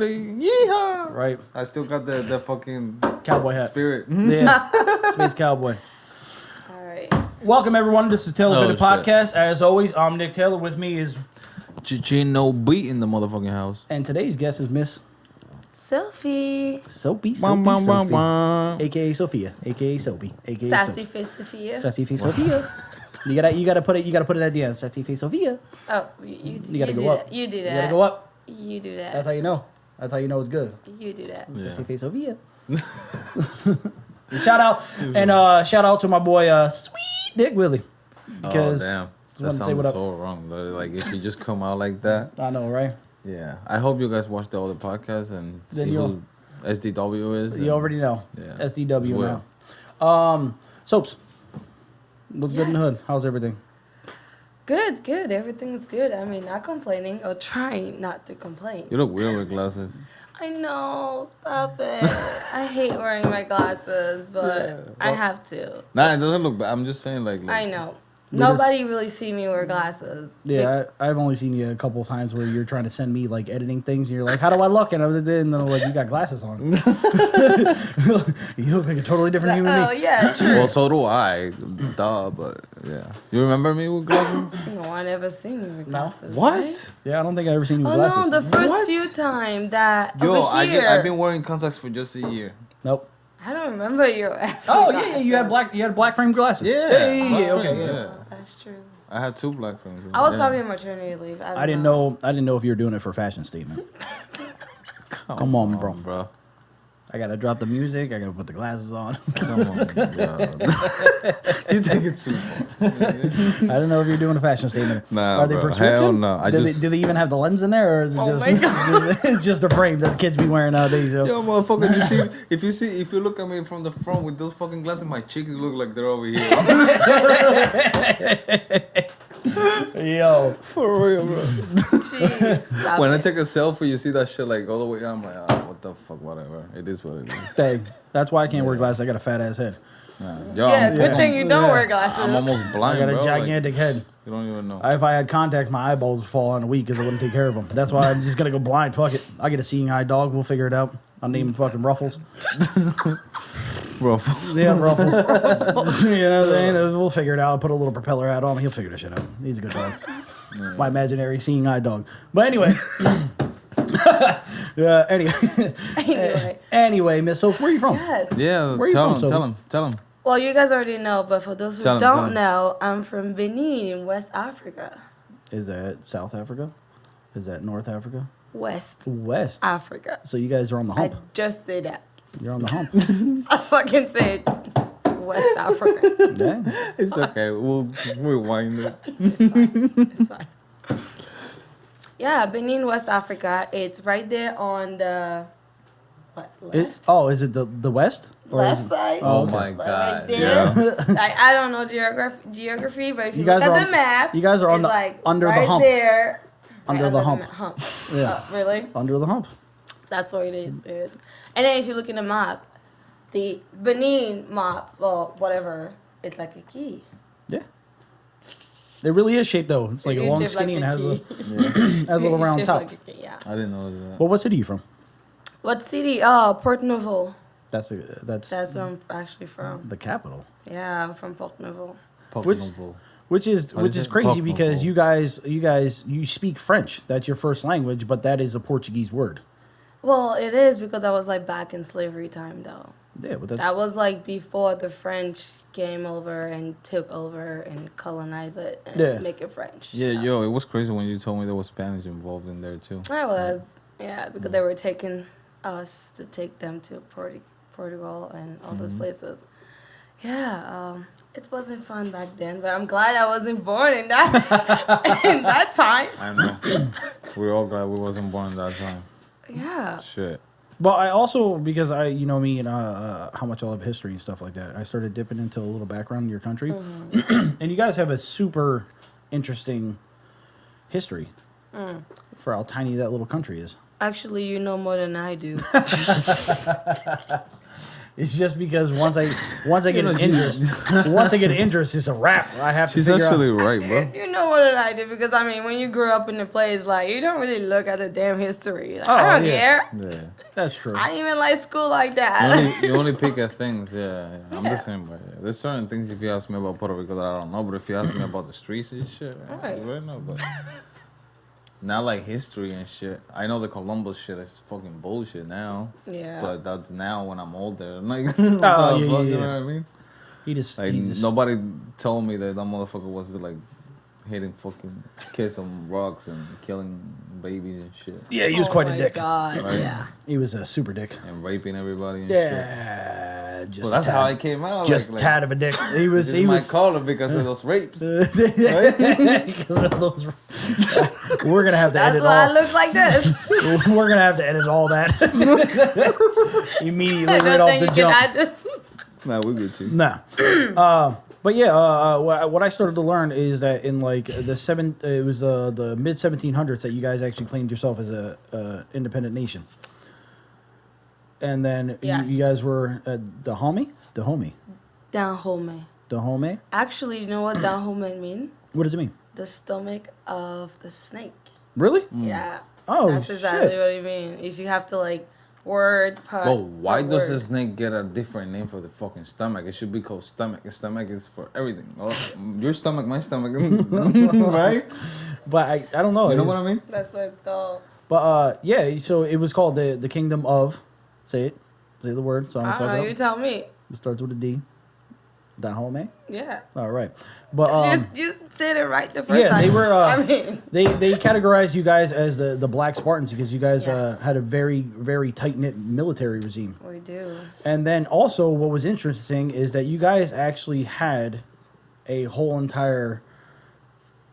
Yeehaw! Right. I still got the fucking cowboy hat. spirit. Yeah. Space cowboy. All right. Welcome, everyone. This is Taylor Oh, Fitted Podcast. As always, I'm Nick Taylor. With me is... Chino beat in the motherfucking house. And today's guest is Miss... Sophie. Sophie. Bum. A.K.A. Sophia. A.K.A. Sophie. A.K.A. Sassy Face Sophia. Sassy Face Sophia. You gotta put it at the end. Sassy Face Sophia. Oh, you gotta do go up. That. You do that. You gotta go up. You do that. That's how you know. That's how you know it's good. You do that. Yeah. Sassy Face Sophia. Shout out to my boy Sweet Dick Willie. Because damn. That wanted to say what sounds up. so wrong. Like, if you just come out like that. I know, right? Yeah. I hope you guys watched all the podcasts and Then see who SDW is. You already know. Yeah. SDW Well. now. Soaps. Looks good in the hood. How's everything? Good. Everything's good. I mean, not complaining or trying not to complain. You look weird with glasses. I know. Stop it. I hate wearing my glasses, but I have to. Nah, it doesn't look bad. I'm just saying, like I know. Nobody really see me wear glasses. Yeah, I've only seen you a couple of times where you're trying to send me like editing things, and you're like, "How do I look?" And then I'm like, "You got glasses on. You look like a totally different human Oh being." yeah, true. Well, so do I. Duh, but yeah. You remember me with glasses? No, I never seen you with glasses. What? Right? Yeah, I don't think I ever seen you with Oh glasses. no, the first What? few time that Yo, over here. I've been wearing contacts for just a year. Nope. I don't remember your ass. Oh yeah, you had black frame glasses. Yeah. Hey, okay, yeah. Yeah. That's true. I had 2 black frames. I was probably on maternity leave. I didn't know if you were doing it for a fashion statement. Come on, bro. I gotta drop the music. I gotta put the glasses on. Come on, bro. You take it too far. I don't know if you're doing a fashion statement. Nah, Are they bro. prescription? Hell no. Do they even have the lens in there, or is it Oh just, my it's just a frame that the kids be wearing nowadays? Yo. Yo, motherfucker, if you look at me from the front with those fucking glasses, my cheeks look like they're over here. Yo. For real, bro. Jeez, stop When I it. take a selfie, you see that shit like all the way. I'm like, what the fuck, whatever. It is what it is. Dang. That's why I can't wear glasses. I got a fat ass head. Nah. Yo, Yeah, I'm good fucking- thing you don't Yeah. wear glasses. I'm almost I blind, got a bro. gigantic head. You don't even know. If I had contacts, my eyeballs would fall on a week because I wouldn't take care of them. That's why I'm just gonna go blind. Fuck it. I'll get a seeing eye dog. We'll figure it out. I'll name him fucking Ruffles. Ruffles. Yeah, Ruffles. You know what I'm saying? We'll figure it out. I'll put a little propeller hat on him. He'll figure this shit out. He's a good dog. My imaginary seeing eye dog. But anyway. Anyway, Miss Sophie, where are you from? Yes. Yeah, Where you tell from, him, Sophie? tell him. Well, you guys already know, but for those who Tell 'em, tell don't 'em. know, I'm from Benin, West Africa. Is that South Africa? Is that North Africa? West Africa. Africa. So you guys are on the I hump. just said that. You're on the hump. I fucking said West Africa. Yeah. It's okay. We'll rewind it. It's fine. Yeah, Benin, West Africa. It's right there on the left? Is it the West? Or Left is it- side. Oh okay. my Right god. there. Yeah. Like, I don't know geography, but if you, You guys look are at on- the map, you guys are on it's the- like under the right hump. there. Under right the hump. hump. Yeah. Really? Under the hump. That's what it is. And then if you look in the map, the Benin map, or whatever, it's like a key. Yeah. It really is shaped though. It's like It a is long shaped like skinny and a has a key. has a little round Shaped top. like a key, yeah. I didn't know that. But what city are you from? What city? Oh, Port Nouveau. That's That's where I'm actually from. the capital. Yeah, I'm from Port Nouveau. Which is What is it? crazy because Portugal. you guys speak French. That's your first language, but that is a Portuguese word. Well, it is because I was like back in slavery time though. Yeah, but that's That was like before the French came over and took over and colonized it and Yeah. make it French. Yeah, so. yo, it was crazy when you told me there was Spanish involved in there too. I was, yeah, because they were taking us to take them to Portugal and all those places. Yeah, it wasn't fun back then, but I'm glad I wasn't born in that in that time. I know. We're all glad we wasn't born at that time. Yeah. Shit. But I also, because you know me and how much I love history and stuff like that, I started dipping into a little background in your country. And you guys have a super interesting history for how tiny that little country is. Actually, you know more than I do. It's just because once I get know, an interest, it's a wrap. I have to She's figure actually out. right, bro. You know what I did, because I mean, when you grew up in the place, like, you don't really look at the damn history. Like, I don't care. Yeah. That's true. I didn't even like school like that. You only pick at things, yeah. I'm the same way. Yeah. There's certain things if you ask me about Puerto Rico that I don't know, but if you ask me about the streets and shit, I Right. really know. But not like history and shit. I know the Columbus shit is fucking bullshit now. Yeah. But that's now when I'm older. I'm like, yeah, you know yeah. what I mean? He just Nobody told me that motherfucker was like hitting fucking kids on rocks and killing babies and shit. Yeah, he was quite a dick. God, Right. yeah. He was a super dick. And raping everybody and shit. Yeah, just Well, that's tad, how I came out. just like, tad of a dick. He was. This He is my was. color because of those rapes. Because of those. We're gonna have to That's edit why I all. look like this. We're gonna have to edit all that immediately I right don't off think the you jump. can add this. Nah, we're good too. Nah. But yeah, what I started to learn is that in like it was the mid 1700s that you guys actually claimed yourself as a independent nation, and then Yes. you guys were Dahomey. Dahomey. Actually, you know what Dahomey mean? What does it mean? The stomach of the snake. Really? Yeah. Oh, That's exactly shit. what I mean. If you have to like word per. But why per does word. the snake get a different name for the fucking stomach? It should be called stomach. The stomach is for everything. Oh, your stomach, my stomach, right? But I don't know. You know It's- what I mean? That's what it's called. But yeah, so it was called the Kingdom of. Say it. Say the word. So I'm I gonna don't fuck know. it You up. tell me. It starts with a D. Dahomey. Yeah. All right. But you said it right the first yeah, time. they were. I mean, They categorized you guys as the Black Spartans because you guys Yes. had a very, very tight knit military regime. we do. And then also, what was interesting is that you guys actually had a whole entire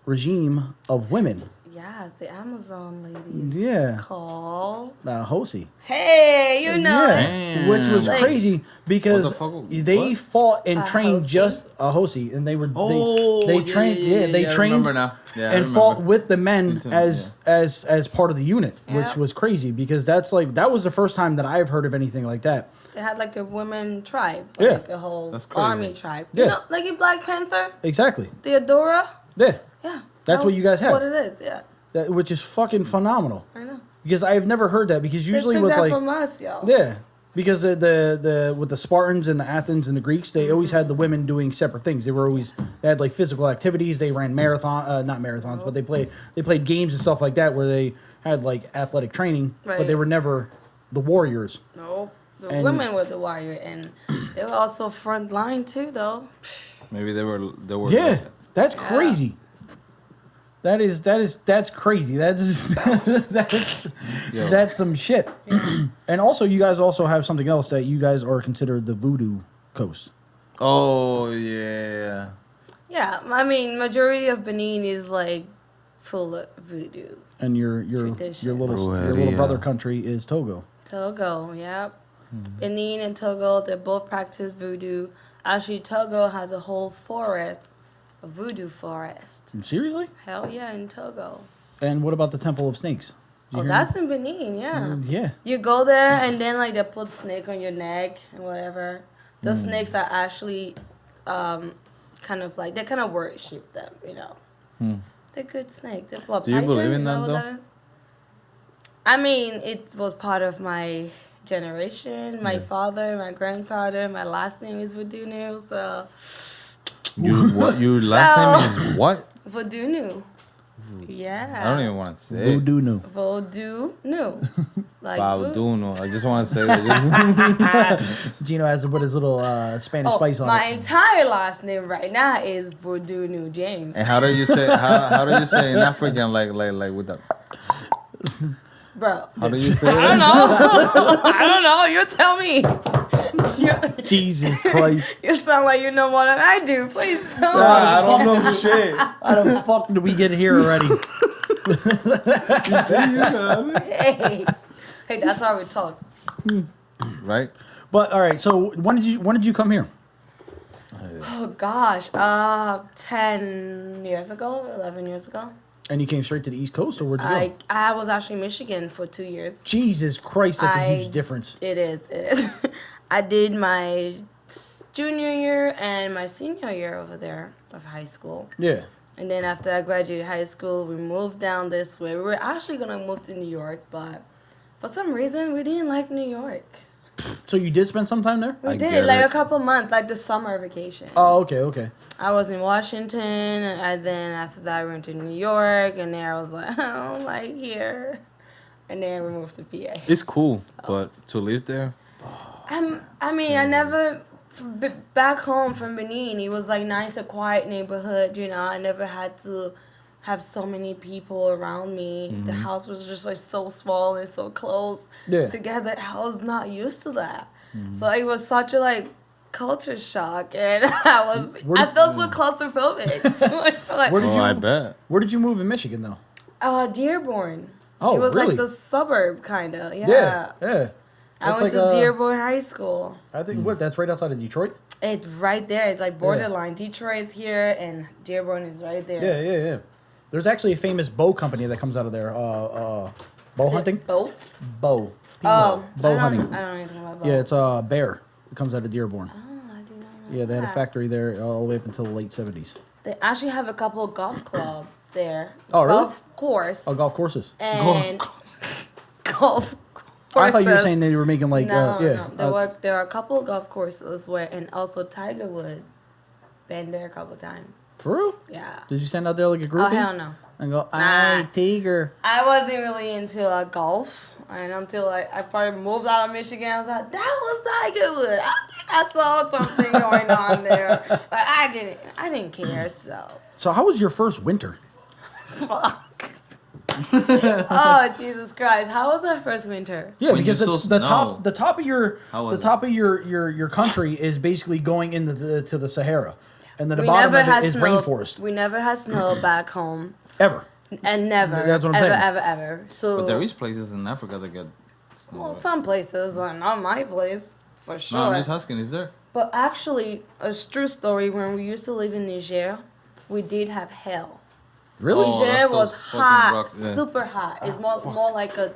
regime of women. Yeah, the Amazon ladies. Yeah. Call. Hosi. Hey, you know. Yeah. Damn. Which was Like- crazy because What the fuck? they What? fought and A trained Hosi? just a Hosi. And they were. Oh, they trained. Yeah, they I trained. remember now. Yeah, I And remember. fought with the men too, as part of the unit, which Yeah. was crazy because that was the first time that I've heard of anything like that. They had like a women tribe. Yeah. Like a whole That's crazy. army tribe. Yeah. You know, like in Black Panther, Exactly. Theodora. Yeah. Yeah. That's what you guys had. What it is, yeah. Which is fucking phenomenal I know. because I've never heard that because usually they took with that like from us, yo. yeah because the with the Spartans and the Athens and the Greeks they always had the women doing separate things. They had like physical activities. They ran not marathons, but they played games and stuff like that where they had like athletic training, but they Right. were never the warriors. No. The And- women were the warrior, and they were also front line too, though. Maybe they were. Yeah, like- that's crazy. That's crazy. Yo. That's some shit. And also, you guys also have something else that you guys are considered the voodoo coast. Oh yeah. Yeah, I mean, majority of Benin is like full of voodoo. And your Tradition. little Brujeria. brother country is Togo. Togo, yeah. Benin and Togo, they both practice voodoo. Actually, Togo has a whole forest, a voodoo forest. Seriously? Hell yeah, in Togo. And what about the Temple of Snakes? Did you Oh, hear that's in Benin, yeah. me? Yeah. You go there and then like they put snake on your neck and whatever. Those snakes are actually kind of like they kind of worship them, you know. They're good snake. They're what, Do you python? believe in Is that, what though? is? I mean, it was part of my generation. My father, my grandfather, my last name is Vodunu, so Your last name is what? Vodunu. Yeah. I don't even want to say it. Voodoo no. Vodunu. Like Balduno. I just want to say that. Gino has to put his little Spanish spice on my it. entire last name right now is Vodunu James. And how do you say? How do you say in African like with that? Bro. How do you say I don't it? know. I don't know. You tell me. Jesus Christ. You sound like you know more than I do. Please tell me. I don't know shit. How the fuck did we get here already? Hey. Hey, that's why we talk. Right? But all right, so when did you come here? Oh gosh. 10 years ago, 11 years ago. And you came straight to the East Coast, or where'd you go? I was actually in Michigan for 2 years. Jesus Christ, that's a huge difference. It is. I did my junior year and my senior year over there of high school. Yeah. And then after I graduated high school, we moved down this way. We were actually going to move to New York, but for some reason, we didn't like New York. So you did spend some time there? We did, like a couple months, like the summer vacation. Oh, okay. I was in Washington, and then after that, I went to New York, and there I was like, I don't like here. And then we moved to PA. It's cool, but to live there. I never, back home from Benin, it was like nice, a quiet neighborhood, you know. I never had to have so many people around me. Mm-hmm. The house was just like so small and so close together. I was not used to that. Mm-hmm. So it was such a like culture shock, and I felt so claustrophobic. So I felt like, I bet. Where did you move in Michigan, though? Dearborn. Oh, it was really? like the suburb, kind of. Yeah. I went to Dearborn High School. I think that's right outside of Detroit. It's right there. It's like borderline. Detroit is here, and Dearborn is right there. Yeah. There's actually a famous bow company that comes out of there. Bow hunting. Boat. Bow. Oh, bow hunting. I don't know anything about bow. Yeah, it's Bear. It comes out of Dearborn. Oh, I did not know. Yeah, they had a that. factory there all the way up until the late 70s. They actually have a couple of golf club there. Oh, really? Golf course. Oh, golf courses. And golf courses. I thought you were saying they were making like No. There are a couple of golf courses where, and also Tiger Wood been there a couple times. For real? Yeah. Did you stand out there like a groupie? Oh, hell no. And go, Nah. Tiger. I wasn't really into golf, and until I probably moved out of Michigan, I was like, that was Tiger Wood. I think I saw something going on there, but I didn't care. So how was your first winter? fuck. Oh Jesus Christ! How was my first winter? Yeah, When because you the saw top of your How was your country is basically going into the Sahara, and then the We bottom never of had it is snow. rainforest. We never had snow back home, Ever. and never, That's what I'm saying. ever. So But there is places in Africa that get snow. well, some places, but not my place for sure. No, I'm just asking, is there? But actually, a true story. When we used to live in Niger, we did have hail. Really? Oh, Niger that's was those fucking hot, rocks, yeah. super hot. It's more like a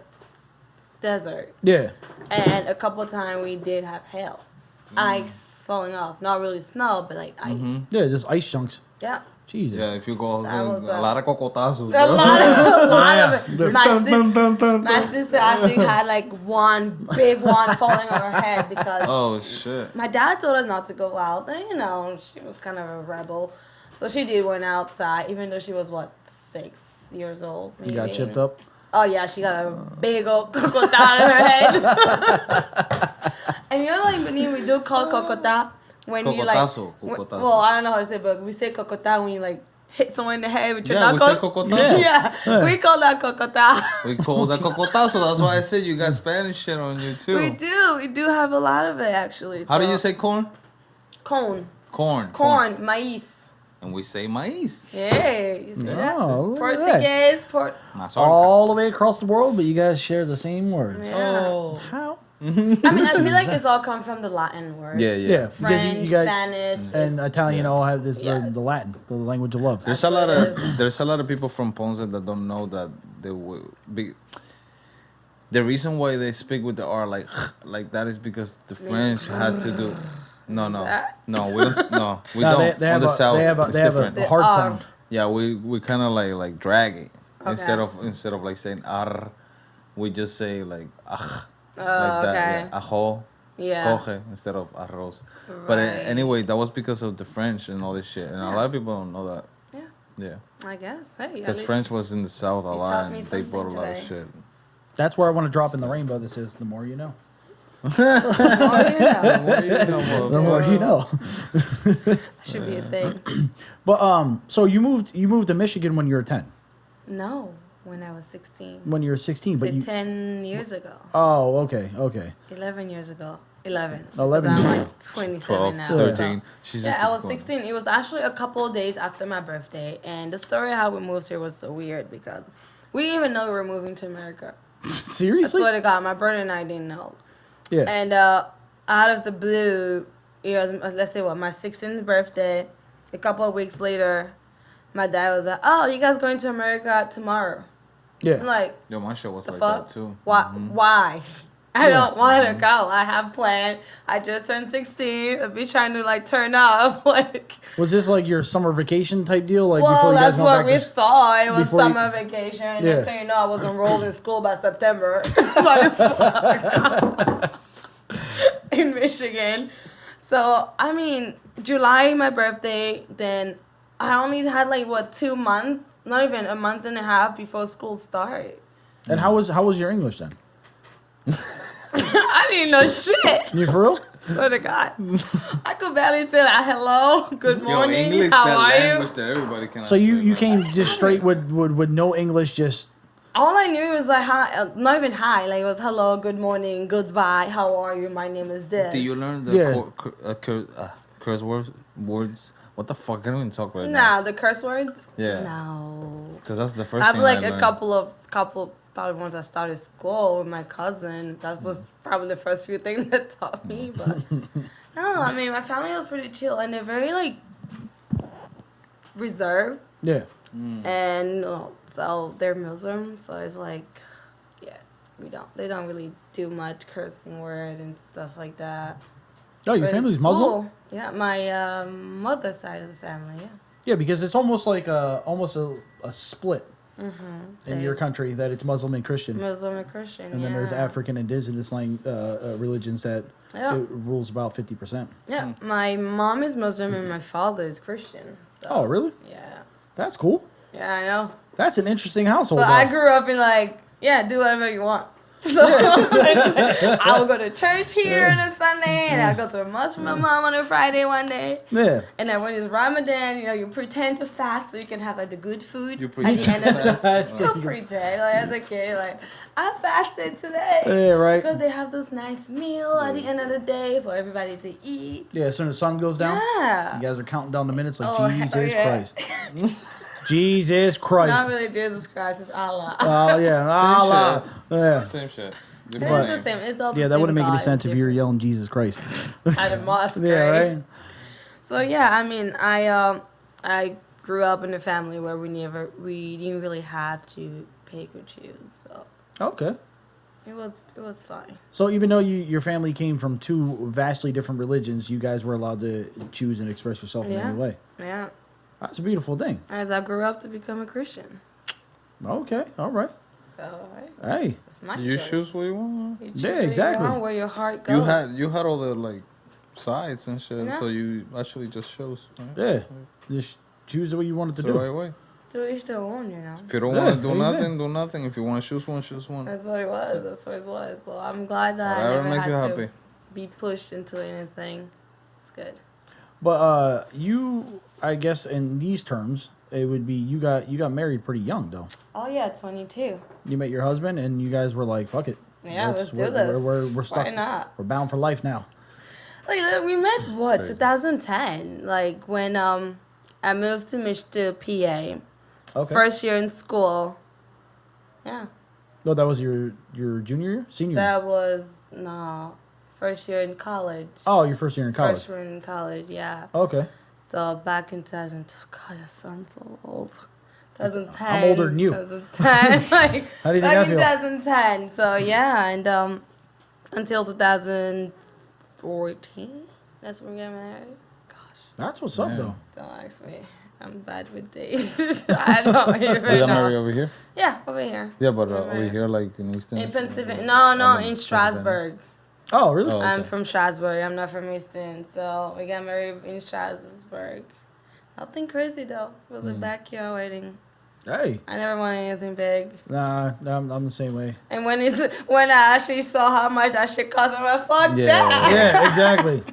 desert. Yeah. And a couple of times we did have hail, ice falling off. Not really snow, but like ice. Mm-hmm. Yeah, just ice chunks. Yeah. Jesus. Yeah, if you go, That was a lot of cocotazos. A lot of it. Dun, My sister actually had like one big one falling on her head because Oh, shit. my dad told us not to go out. And, she was kind of a rebel. So she did went outside, even though she was, 6 years old, maybe. You got chipped up? Oh, yeah, she got a big old cocota on her head. And like Benin, we do call cocota when you like... Cocotazo, cocotazo. Well, I don't know how to say it, but we say cocota when you like hit someone in the head with your Yeah, we knuckles. say cocotazo. Yeah, we call that cocota. We call that cocotazo. That's why I said you got Spanish shit on you, too. We do have a lot of it, actually. How do So- you say corn? Corn. Corn. Maíz. And we say maíz. Yeah, you see that? Oh, look at that. Portuguese, Mazorca. All the way across the world, but you guys share the same words. Yeah. Oh. How? I mean, I feel like it's all come from the Latin word. Yeah. Because French, you guys Spanish. and Italian all have this Yes. the Latin, the language of love. There's a lot of people from Ponce that don't know that they will be. The reason why they speak with the R like that is because the French had to do. No, we don't. No, we don't. They On have the south, they have it's they have different. a hard The R. sound. Yeah, we kind of like drag it Okay. instead of like saying ar, we just say like ah, Oh, like that. okay. Yeah, ajo, Yeah. coge instead of arroz. But anyway, that was because of the French and all this shit, and a lot of people don't know that. Yeah, Yeah, I guess. Hey, because French was in the south a You lot, taught and me they brought a something lot of today. shit. That's where I want to drop in the rainbow. This is the more you know. The more you know. Should be a thing. But so you moved to Michigan when you were 10. No, when I was 16. When you were 16, but So you 10 years ago. Oh, okay. 11 years ago. 11. 11 'Cause I'm years. like 27 12, now. 13. She's Yeah, just I was going. 16. It was actually a couple of days after my birthday. And the story how we moved here was so weird because we didn't even know we were moving to America. I Seriously? swear to God, my brother and I didn't know. Yeah. And out of the blue, it was, let's say, my 16th birthday. A couple of weeks later, my dad was like, "Oh, you guys going to America tomorrow?" Yeah. I'm like, Yo, my show was the like fuck? that too. Why? Mhm. Why? I Yeah. don't want to go. I have planned. I just turned 16. I'll be trying to like turn up. Like, Was this like your summer vacation type deal? Like well, before you guys that's went what back we to thought. It was before you- summer vacation. Yeah. Next thing you know, I was enrolled in school by September. Like, fuck. In Michigan. So, I mean, July, my birthday, then I only had like, what, 2 months? Not even a month and a half before school started. And how was your English then? I didn't know shit. You for real? Swear to God. I could barely say that hello, good Yo, morning, English, how that are language you? that everybody can. So you actually learn. came just straight with no English, just All I knew was like hi, not even hi, like it was hello, good morning, goodbye, how are you? My name is this. Do you learn the Yeah. curse words? What the fuck? I can't even talk right now. No, the curse words? Yeah. No. Because that's the first I have thing like I a learned. couple probably once I started school with my cousin. That was probably the first few things that taught me. But no, I mean my family was pretty chill and they're very like reserved. yeah. And so they're Muslim, so it's like, yeah, they don't really do much cursing word and stuff like that. Oh, your But in family's Muslim? school, yeah, my mother's side of the family, yeah. Yeah, because it's almost like a split in your There's country that it's Muslim and Christian, Muslim and Christian, and then there's yeah. African indigenous religions that Yeah. it rules about 50%. Yeah, my mom is Muslim and my father is Christian. So, Oh, really? Yeah. That's cool. Yeah, I know. That's an interesting household. So I though. grew up in like, yeah, do whatever you want. So I would go to church here on a Sunday, and I'll go to the mosque with my mom on a Friday one day. Yeah. And then when it's Ramadan, you pretend to fast so you can have like the good food You at pretend the end of to the fast? You pretend like as a kid, like I fasted today. Yeah, right. Because they have this nice meal at the end of the day for everybody to eat. Yeah, as soon as the sun goes down, Yeah. you guys are counting down the minutes like Oh, hell Jesus yeah. Christ. Jesus Christ. Not really Jesus Christ, it's Allah. Oh, yeah. Allah. Yeah. Same shit. It's Different the name. same. It's all the Yeah, same that wouldn't make any God, sense it's if you were different. yelling Jesus Christ. At a mosque, Yeah, right? So yeah, I mean, I grew up in a family where we didn't really have to pick or choose, so Okay. it was fine. So even though your family came from two vastly different religions, you guys were allowed to choose and express yourself in Yeah. any way. Yeah, That's a beautiful thing. as I grew up to become a Christian, Okay, all right. so Hey, it's my You choice. choose what you want. You choose Yeah, what you exactly. want, where your heart goes. You had all the like sides and shit, Yeah. so you actually just chose. Right? yeah. Just choose the way you want it to It's the do. right way. Do each their own, If you don't Yeah, want to do easy. nothing, do nothing. If you want to choose one, choose one. That's what it was. That's what it was. So I'm glad that I Whatever never makes had you to happy. be pushed into anything. It's good. But you, I guess, in these terms, it would be you got married pretty young though. Oh yeah, 22. You met your husband, and you guys were like, "Fuck it, Yeah, let's do we're, this. We're stuck. Why not? We're bound for life now." Like we met what Crazy. 2010. Like when I moved to PA. Okay. First year in school. Yeah, No, that was your junior year, senior year. that was no first year in college. Oh, your first year in college. Freshman in college. Yeah. Okay. So back in 2000. God, your son's so old. 2010. I'm older than you. 2010. Like How do you think back I in feel? 2010. So yeah, and until 2014. That's when we got married. Gosh, That's what's up Yeah. though. don't ask me. I'm bad with dates. I don't even You got married know. over here? Yeah, over here. Yeah, but We're over married. here, like in Eastern. In Pennsylvania. No, I mean, in Strasbourg. Oh, really? Oh. I'm okay. from Strasbourg. I'm not from Easton. So we got married in Strasbourg. Nothing crazy though. It was a backyard wedding. Hey. I never wanted anything big. Nah, I'm the same way. And when I actually saw how much that shit cost, I'm like, fuck Yeah. that. Yeah, exactly.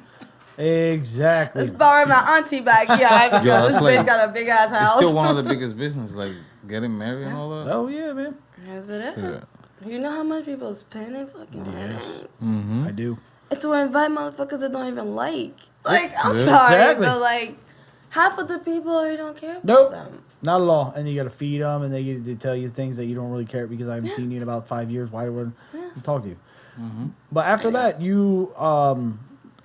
Exactly. Let's borrow my auntie backyard because that's this like- bitch got a big ass It's house. still one of the biggest business, like getting married and all that. Oh yeah, man. Yes, it is. Yeah. You know how much people spend in fucking weddings? Mm-hmm. I do. And to invite motherfuckers that don't even like. Like, I'm Yeah. sorry, Exactly. but like, half of the people you don't care about Nope. them. Not at all. And you got to feed them, and they tell you things that you don't really care because I haven't seen you in about 5 years. Why would I talk to you? But after that, you,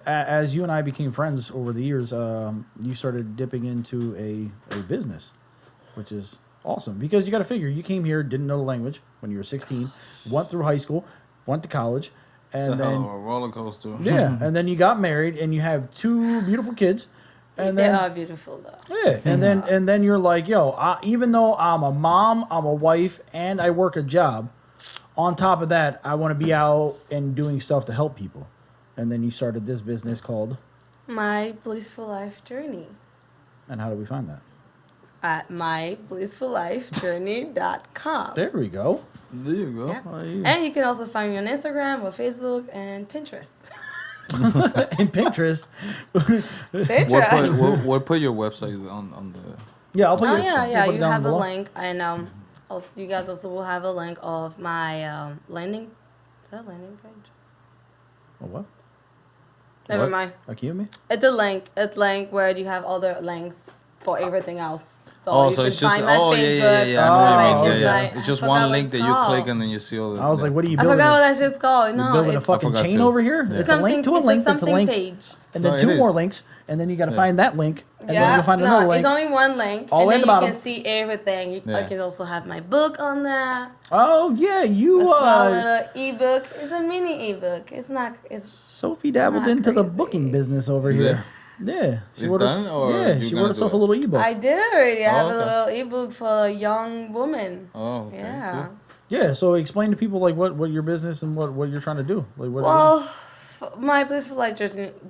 as you and I became friends over the years, you started dipping into a business. which is awesome because you got to figure you came here, didn't know the language when you were 16, went through high school, went to college, and it's a hell then of a roller coaster. yeah, and then you got married and you have 2 beautiful kids. And They then, are beautiful though. yeah, and then you're like, yo, even though I'm a mom, I'm a wife, and I work a job, on top of that, I want to be out and doing stuff to help people. And then you started this business called My Blissful Life Journey and how do we find that? at myblissfullifejourney.com. There we go. There you go. Yeah. Oh, yeah. And you can also find me on Instagram or Facebook and Pinterest. And Pinterest. Pinterest. We'll put your website on the. Yeah, I'll put Oh it. yeah, we'll yeah. put it You down have a below. link, and also, you guys also will have a link of my landing. Is that a landing page? Oh, what? Never What? mind. Are you me? It's a link. It's link where you have all the links for everything else. So Oh, you so can it's just find my yeah, Facebook. I know Oh, what you mean. okay. Yeah, my- yeah. It's I just forgot one what link it's that you called. click and then you see all the. I was like, what are you I building? forgot what that shit's called. You're No, building a it's fucking forgot chain too. over here? Yeah. It's a link to a link that's a something link. page. And then No, 2 it more is. links. And then you got to Yeah. find that link. And then Yeah, you'll find another no, link. it's only one link, All the way and at then the you bottom. can see everything. I Yeah. can also have my book on there. Oh, yeah. A You, small little ebook. It's a mini ebook. It's not. It's Sophie dabbled not into the crazy. booking business over here. Yeah. She It's wrote done, or yeah, you she gonna wrote do herself it? a little ebook. I did it already. I Oh, have okay. a little ebook for a young woman. Oh, okay. Yeah. Yeah, so explain to people like what your business and what you're trying to do. Like what Well, my blissful life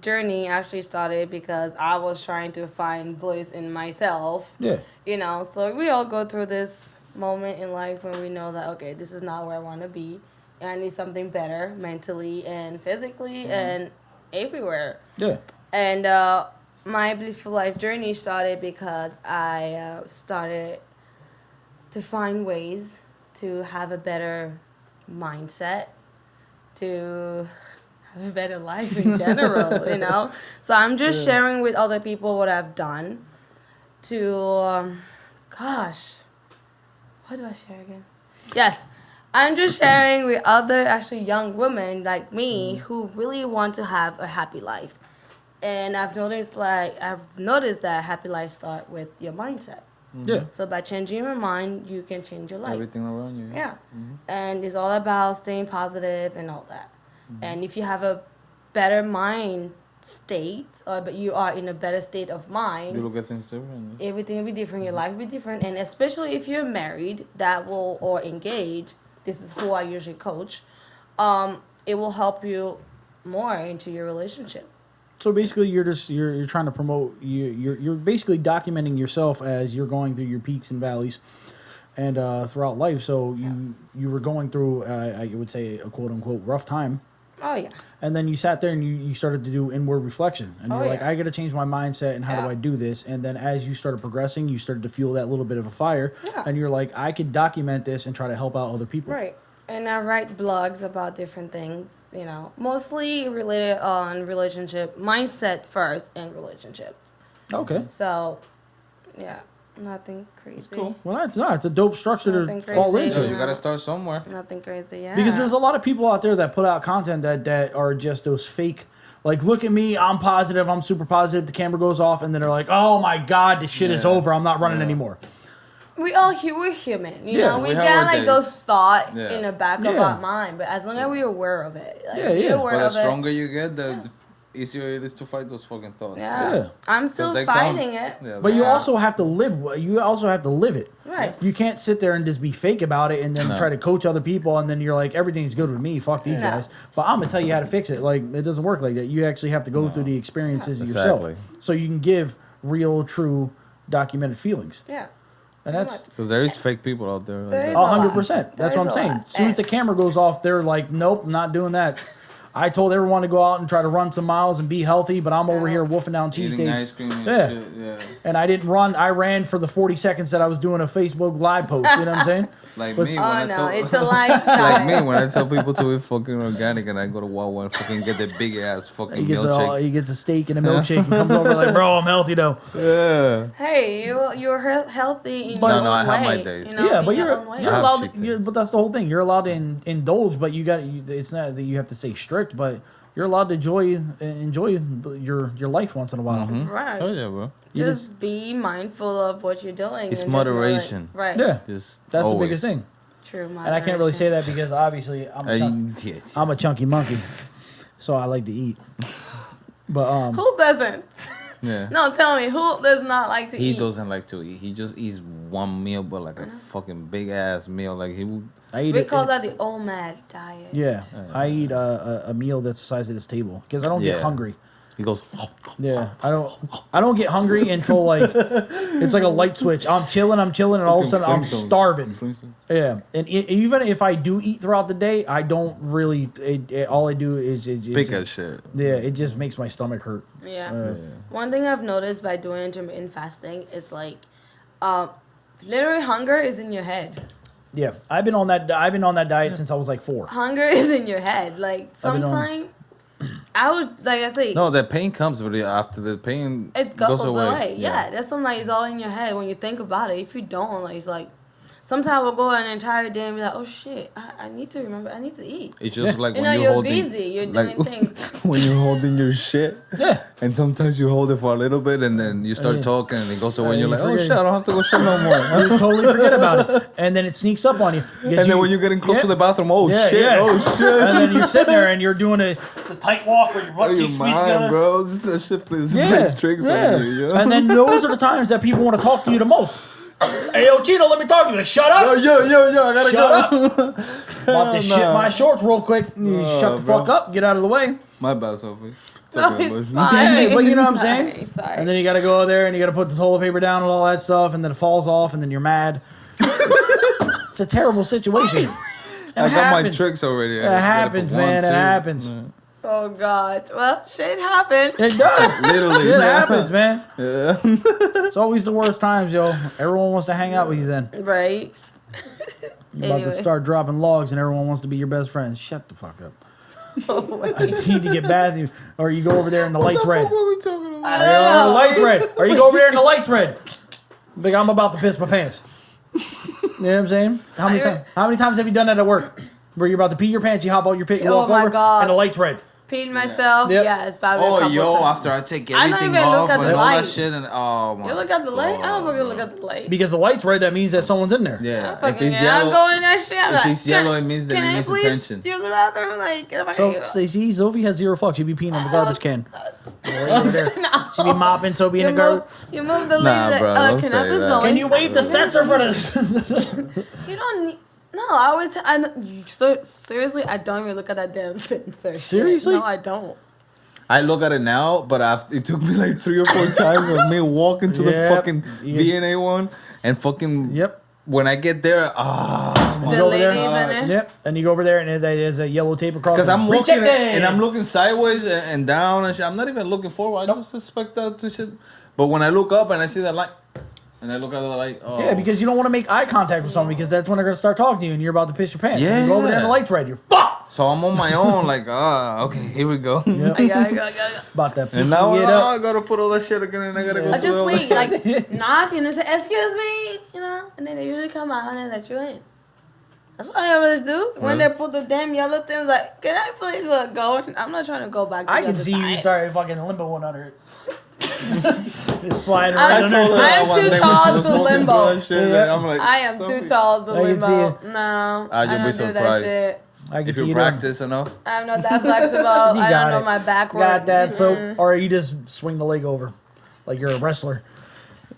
journey actually started because I was trying to find bliss in myself. yeah. You know, so we all go through this moment in life when we know that, okay, this is not where I want to be. And I need something better mentally and physically and everywhere. Yeah. And my blissful life journey started because I started to find ways to have a better mindset, to have a better life in general, you know? So I'm just sharing with other people what I've done to, gosh, what do I share again? Yes, I'm just sharing with other actually young women like me who really want to have a happy life. And I've noticed that happy life start with your mindset. Yeah. So by changing your mind, you can change your life. Everything around you. Yeah. And it's all about staying positive and all that. And if you have a better mind state, but you are in a better state of mind, You look at things differently. everything will be different, your life will be different. And especially if you're married, or engaged, this is who I usually coach, it will help you more into your relationship. So basically, you're trying to promote you're basically documenting yourself as you're going through your peaks and valleys, and throughout life. So you were going through I would say a quote unquote rough time, Oh, yeah. and then you sat there and you started to do inward reflection, and you're like, yeah. I got to change my mindset, and how do Yeah. I do this? And then as you started progressing, you started to feel that little bit of a fire, Yeah. and you're like, I could document this and try to help out other people. Right. And I write blogs about different things, you know, mostly related on relationship, mindset first and relationships. Okay. So, yeah, nothing crazy. That's cool. Well, that's not. It's a dope structure to Nothing fall crazy. into. So you gotta start somewhere. Nothing crazy, yeah. Because there's a lot of people out there that put out content that are just those fake, like, look at me, I'm positive, I'm super positive, the camera goes off, and then they're like, oh my God, this shit is Yeah. over, I'm not running Yeah. anymore. We're human, you Yeah, know. we We have got our like days. those thoughts Yeah. in the back of Yeah. our mind, but as long as we're aware of it, like, Yeah, if you're yeah. aware But the of it, stronger you get, the easier it is to fight those fucking thoughts. yeah. Yeah. I'm still 'Cause they come. fighting it. Yeah, But you Yeah. also have to live. You also have to live it. Right. You can't sit there and just be fake about it and then No. try to coach other people and then you're like, everything's good with me. Fuck these No. guys. But I'm gonna tell you how to fix it. Like, it doesn't work like that. You actually have to go through the experiences yourself, Exactly. so you can give real, true, documented feelings. Yeah. And that's Because there is fake people out there. Like There that. is. 100%. There That's is what I'm a saying. lot. As soon as the camera goes off, they're like, nope, I'm not doing that. I told everyone to go out and try to run some miles and be healthy, but I'm over here wolfing down Eating ice cheesesteaks. cream and Yeah. shit. Yeah. And I didn't run. I ran for the 40 seconds that I was doing a Facebook live post. You know what I'm saying? Like But- me when Oh I no, tell it's a lifestyle. like me when I tell people to eat fucking organic and I go to Wawa and fucking get the big ass He fucking gets, milkshake. he gets a steak and a milkshake and comes over like, bro, I'm healthy though. Yeah. Hey, you're healthy in But- your No, no, own I have way. my days. You know, Yeah, in but your you're own way. you're I have allowed. cheat days. But that's the whole thing. You're allowed to indulge, but you got. It's not that you have to stay strict, but you're allowed to enjoy your life once in a while. Right. Oh yeah, bro. Just be mindful of what you're doing. It's and just know, like- moderation. right. Yeah, Just that's always. the biggest thing. True. And I can't really say that because obviously I'm a chunky monkey, so I like to eat. But Who doesn't? Yeah. No, tell me, who does not like to He eat? doesn't like to eat. He just eats one meal, but like a fucking big ass meal. Like he would. I eat We it. call that the OMAD diet. Yeah, I eat a meal that's the size of this table because I don't get Yeah. hungry. He goes. Yeah, I don't get hungry until like it's like a light switch. I'm chilling, and all of a sudden I'm starving. Yeah, and even if I do eat throughout the day, I don't really. All I do is Big as shit. Yeah, it just makes my stomach hurt. Yeah. One thing I've noticed by doing intermittent fasting is like, literally hunger is in your head. Yeah, I've been on that diet since I was like 4. Hunger is in your head. Like sometimes I would like I say. No, the pain comes, but after the pain It goes away. Yeah, that's something like it's all in your head when you think about it. If you don't, like it's like sometimes we'll go an entire day and be like, oh shit, I need to remember, I need to eat. It's just like You when know, you're you're holding, busy, you're like, doing things. when you're holding your shit. Yeah. And sometimes you hold it for a little bit, and then you start talking, and it goes away. And you're you like, oh forget shit, I don't have to go shit no more. You totally forget about it, and then it sneaks up on you. And then when you're getting close to the bathroom, oh shit, yeah. oh shit. And then you're sitting there and you're doing the tight walk where your butt cheeks meet together. bro. That shit plays tricks on you, yo. And then those are the times that people want to talk to you the most. Hey, yo, Chino, let me talk to you. Like, shut up. Yo, I gotta Shut go. up. About to shit my shorts real quick. You shut the fuck up. Get out of the way. My bad, Sophie. No, it's fine. Hey, but you know what I'm It's saying? fine, it's fine. And then you got to go there and you got to put the toilet paper down and all that stuff, and then it falls off, and then you're mad. It's a terrible situation. I got my tricks already. It happens, man. It happens. Yeah. Oh God. Well, shit happened. It does. Literally. It happens, man. Yeah. It's always the worst times, yo. Everyone wants to hang out with you then. Right. You're about to start dropping logs and everyone wants to be your best friend. Shut the fuck up. I need to get bath, or you go over there and the light's red. What are we talking about? The light's red. Or you go over there and the light's red. Big, I'm about to piss my pants. You know what I'm saying? How many times have you done that at work? Where you're about to pee your pants, you hop out your pit, you Oh walk my over, God. and the light's red. Peed myself. Yep. Yeah, it's probably a couple times. After I take I don't everything even off look at and the all light. that shit, and oh my. You look at the light? I don't fucking look at the light. Because the light's red, that means that someone's in there. Yeah. If Fucking it's yeah, I'm yellow, going that shit. I'm if like, it's yellow, it means that can it I needs please attention. use the bathroom? Like, get the So, fuck out. see, Sophie has zero fucks. She'd be peeing in the garbage can. Right over there. No. She'd be mopping, Sophie in the garbage. You move the Nah, lady bro, that don't say Canapa's that. going. Can you wave the sensor for the... You don't need. No, I always. Seriously, I don't even look at that damn sensor. Seriously? No, I don't. I look at it now, but it took me like 3 or 4 times of me walking to the Yep. fucking VNA one and fucking. Yep. When I get there, You The go over ladies there. in there. Yep. And you go over there and there's a yellow tape across. because I'm looking Rejected! and I'm looking sideways and down and shit. I'm not even looking forward. I just expect that to shit. But when I look up and I see that light, and I look at the light, oh. Yeah, because you don't want to make eye contact with someone because that's when they're going to start talking to you and you're about to piss your pants. And you go over there and the Yeah. light's red. You're fucked. So I'm on my own, like, okay, here we go. Yep. I gotta. About that. And now it I up. gotta put all that shit again and I gotta go I to just the wait, like knock and they say, "Excuse me," you know, and then they usually come out and let you in. That's what I always do. When they put the damn yellow thing, I was like, "Can I please go?" I'm not trying to go back. To I the can other see you side. start fucking limboing under it. Just sliding I right told under her it. I am too tall to limbo. I'm like, I am Sophie, too tall to I can limbo. see it. No, Ah, I you'll be don't do that surprised. shit. I can If see you you practice enough. I'm not that flexible. I got don't know it. my backward. Got that. So, or you just swing the leg over like you're a wrestler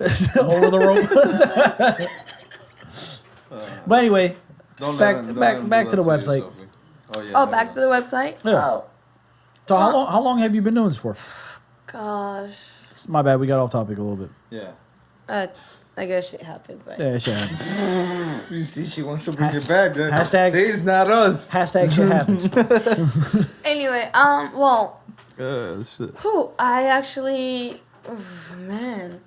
over the rope. But anyway, back to the website. Oh, back to the website. Yeah. Oh, So how long have you been doing this for? gosh. My bad. We got off topic a little bit. Yeah. I guess shit happens, right? Yeah, shit happens. You see, she wants to bring it back. Hashtag- See, it's not us. Hashtag shit happens. Anyway, well, Shit. I actually, man,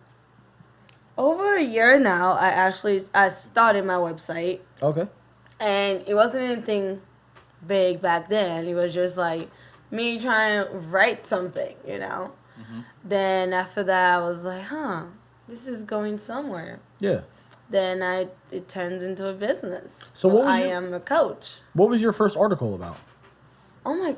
over a year now, I started my website, Okay. and it wasn't anything big back then. It was just like me trying to write something, you know. Then after that, I was like, this is going somewhere. Yeah. Then it turns into a business. So what was I your- am a coach. What was your first article about? Oh my,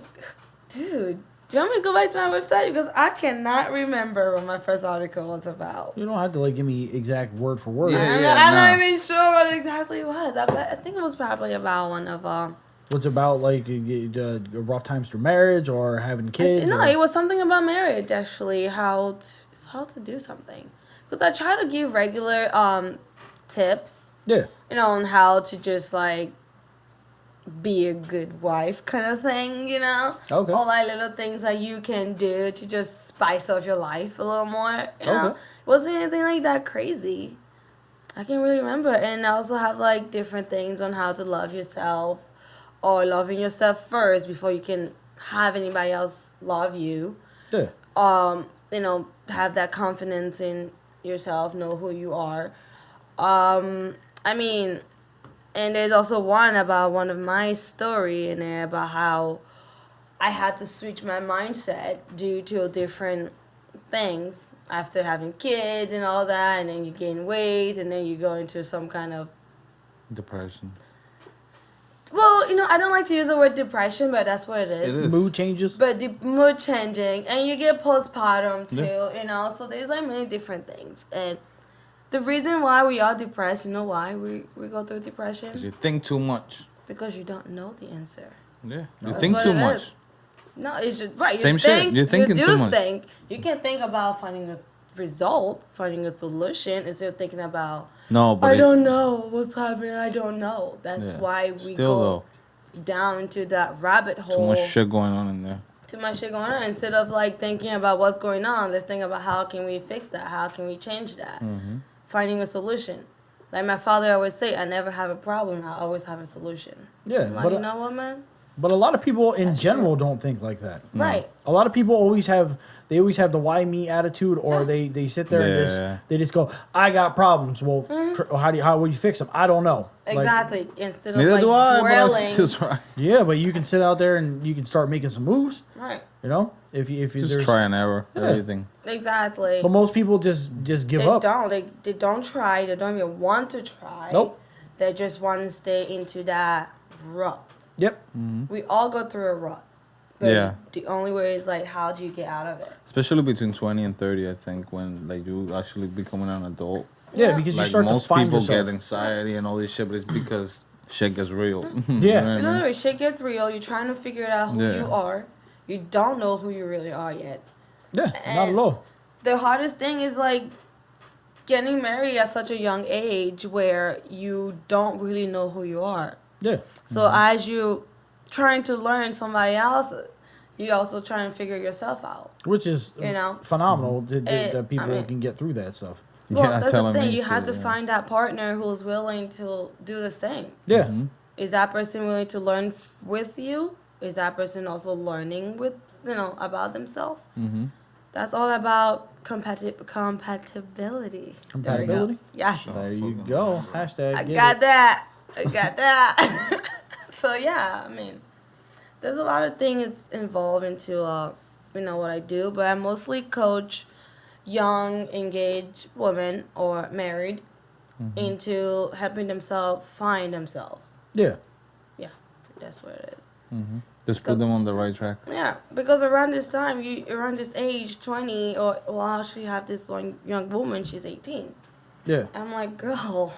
Dude, do you want me to go back to my website? Because I cannot remember what my first article was about. You don't have to like give me exact word for word. Yeah. I'm not even sure what exactly it was. I think it was probably about one of What's about like rough times through marriage or having kids? No, or... it was something about marriage actually. How to do something. Because I try to give regular tips. Yeah. On how to just like be a good wife kind of thing, Okay. all like little things that you can do to just spice up your life a little more, know. Okay. It wasn't anything like that crazy. I can't really remember. And I also have like different things on how to love yourself or loving yourself first before you can have anybody else love you. Yeah. Have that confidence in yourself, know who you are. And there's also one about one of my story in there about how I had to switch my mindset due to different things after having kids and all that, and then you gain weight, and then you go into some kind of depression. Well, I don't like to use the word depression, but that's what it is. It is. Mood changes. But the mood changing, and you get postpartum too, so there's like many different things. And the reason why we are depressed, you know why we go through depression? Because you think too much. Because you don't know the answer. Yeah. That's You think what too it much. is. No, it's just right. Same shit. You're thinking you too much. Think. You can think about finding a result, finding a solution, instead of thinking about No, but I don't know what's happening. I don't know. That's why we go down into that rabbit hole. Too much shit going on in there. Too much shit going on. Instead of like thinking about what's going on, let's think about how can we fix that? How can we change that? Mm-hmm. Finding a solution. Like my father always say, I never have a problem. I always have a solution. Yeah, I'm like, but you know what, man? But a lot of people in general don't think like that. No. Right. A lot of people always have the why me attitude, or they sit there and they just go, I got problems. Well, how will you fix them? I don't know. Exactly. Like, instead of neither like do I, dwelling. but I still try. Yeah, but you can sit out there and you can start making some moves. Right. If you Just try and error everything. Exactly. But most people just give up. They don't try. They don't even want to try. Nope. They just want to stay into that rut. Yep. Mm-hmm. We all go through a rut. But Yeah. the only way is like, how do you get out of it? Especially between 20 and 30, I think, when like you actually becoming an adult. Yeah, because you Like start to most find people yourself. get anxiety and all this shit, but it's because shit gets real. Yeah. You know what I mean? Literally, shit gets real. You're trying to figure out who you are. You don't know who you really are yet. Yeah, not at all. The hardest thing is like getting married at such a young age where you don't really know who you are. Yeah. So as you trying to learn somebody else, you also trying to figure yourself out. Which is phenomenal that people can get through that stuff. Well, that's the thing. You have to find that partner who's willing to do the same. Yeah. Mm-hmm. Is that person willing to learn with you? Is that person also learning with about themselves? Mm-hmm. That's all about compatibility. Compatibility? Yes. There you go. Hashtag. I got that. So yeah, I mean, there's a lot of things involved into what I do, but I mostly coach young, engaged women or married into helping themselves find themselves. Yeah. Yeah, that's what it is. Mm-hmm. Just put them on the right track. Yeah, because around this time, around this age, 20, I actually have this one young woman, she's 18. Yeah. I'm like, girl,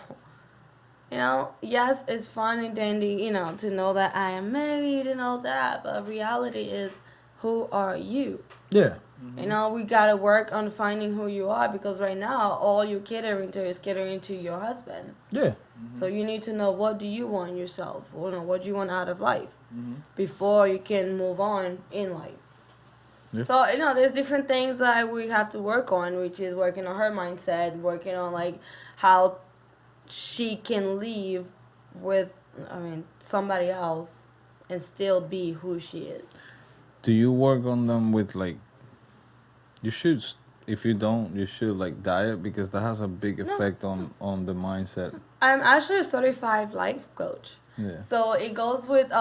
yes, it's fun and dandy, to know that I am married and all that, but reality is, who are you? Yeah. We gotta work on finding who you are, because right now, all you're catering to is catering to your husband. Yeah. So you need to know, what do you want yourself? What do you want out of life before you can move on in life. Yeah. So, there's different things that we have to work on, which is working on her mindset, working on, like, how she can leave with, somebody else and still be who she is. Do you work on them with, like, you should, if you don't, you should, like, diet, because that has a big effect on the mindset. I'm actually a certified life coach. Yeah. So it goes with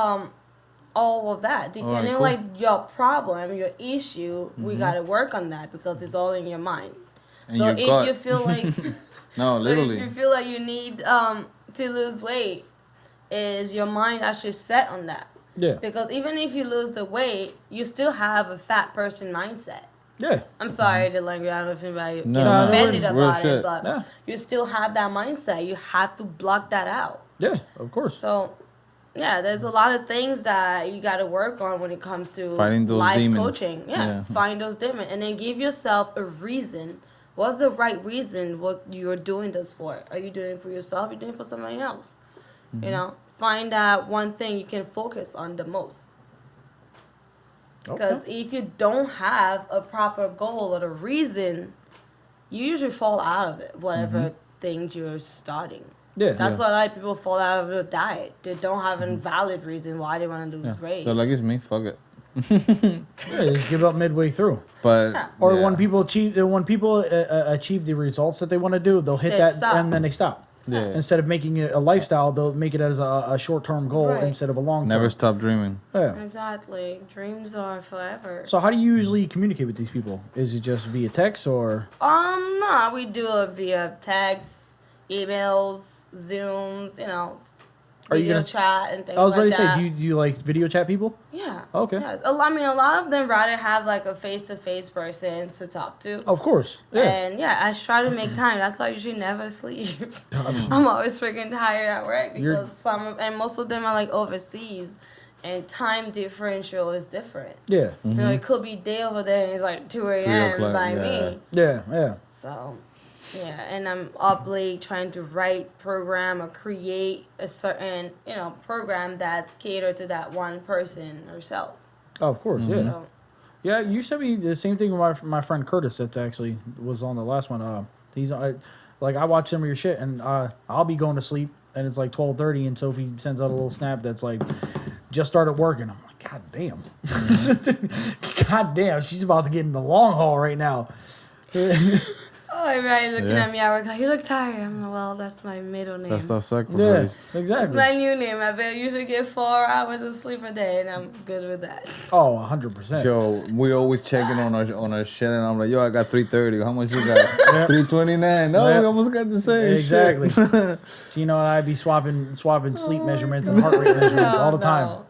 all of that. Depending on like your problem, your issue, we gotta work on that, because it's all in your mind. And so if you feel like literally. If you feel like you need to lose weight, is your mind actually set on that? Yeah. Because even if you lose the weight, you still have a fat person mindset. Yeah. I'm sorry, the language. I don't know if anybody No, gets no, offended it's real about it, shit. but Yeah. you still have that mindset. You have to block that out. Yeah, of course. So, yeah, there's a lot of things that you got to work on when it comes to Fighting those life demons. coaching. Yeah, find those demons, and then give yourself a reason. What's the right reason? What you're doing this for? Are you doing it for yourself? You're doing it for somebody else. You know, find that one thing you can focus on the most. Because if you don't have a proper goal or a reason, you usually fall out of it, whatever things you're starting. Yeah. That's why a lot of people fall out of their diet. They don't have a valid reason why they want to lose weight. So like it's me, fuck it. Yeah, just give up midway through. But Or yeah. when people achieve the results that they want to do, they'll hit They that stop. and then they stop. Yeah. Instead of making it a lifestyle, they'll make it as a short-term goal Right. instead of a long-term. Never stop dreaming. Yeah. Exactly. Dreams are forever. So how do you usually communicate with these people? Is it just via text or? No, we do it via text, emails, Zooms, Are you video gonna- chat and things I was like ready to say, that. do you like video chat people? Yeah. Okay. Yes. A lot of them rather have like a face-to-face person to talk to. Of course. Yeah. And yeah, I try to make time. That's why I usually never sleep. I'm always freaking tired at work because most of them are like overseas, and time differential is different. Yeah. It could be day over there and it's like 2 3 a.m. o'clock, by yeah. me. Yeah. Yeah. So, yeah, and I'm up late trying to write, program, or create a certain, program that's catered to that one person herself. Oh, of course. Yeah. So, Yeah, you sent me the same thing with my friend Curtis. That actually was on the last one. He's I watch some of your shit, and I'll be going to sleep, and it's like 12:30, and Sophie sends out a little snap that's like, just started working. I'm like, God damn, God damn, she's about to get in the long haul right now. everybody's looking Yeah. at me. I was like, "You look tired." I'm like, "Well, that's my middle name. That's our Yeah, sacrifice. That's exactly. my new name. I usually get 4 hours of sleep a day, and I'm good with that." Oh, 100%. Yo, we always checking on our shit, and I'm like, yo, I got 330. How much you got? 329. No, Yeah. we almost got the same. Exactly. Shit. Gino and I be swapping sleep measurements and heart rate measurements all the time.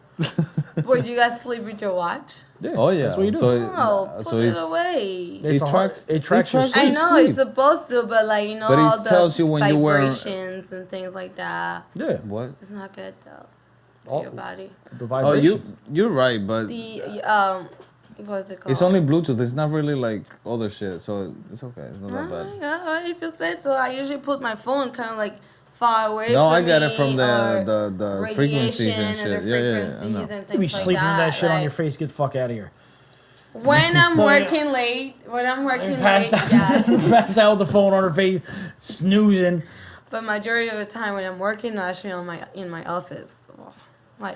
Would you guys sleep with your watch? Yeah, Oh yeah. that's what you do. Oh, put so it away. It's it a tracks- it tracks it your tracks- sleep. I know sleep. it's supposed to, but like But it all the tells you when you wear- vibrations and things like that. Yeah, what? It's not good though to Oh. your body. the Oh, vibration. you're right, but The what is it called? it's only Bluetooth. It's not really like other shit, so it's okay. It's not that bad. Yeah, alright, if you said so. I usually put my phone kind of like far away. No, from I got me, it from or the frequencies radiation and shit. the Yeah, yeah, I frequencies know. and things You be like sleeping with that shit on like, your face. Get the fuck out of here. When I'm So, yeah. working late, Passed out, yes. passed out with the phone on her face, snoozing. But majority of the time when I'm working, I'm actually in my office. My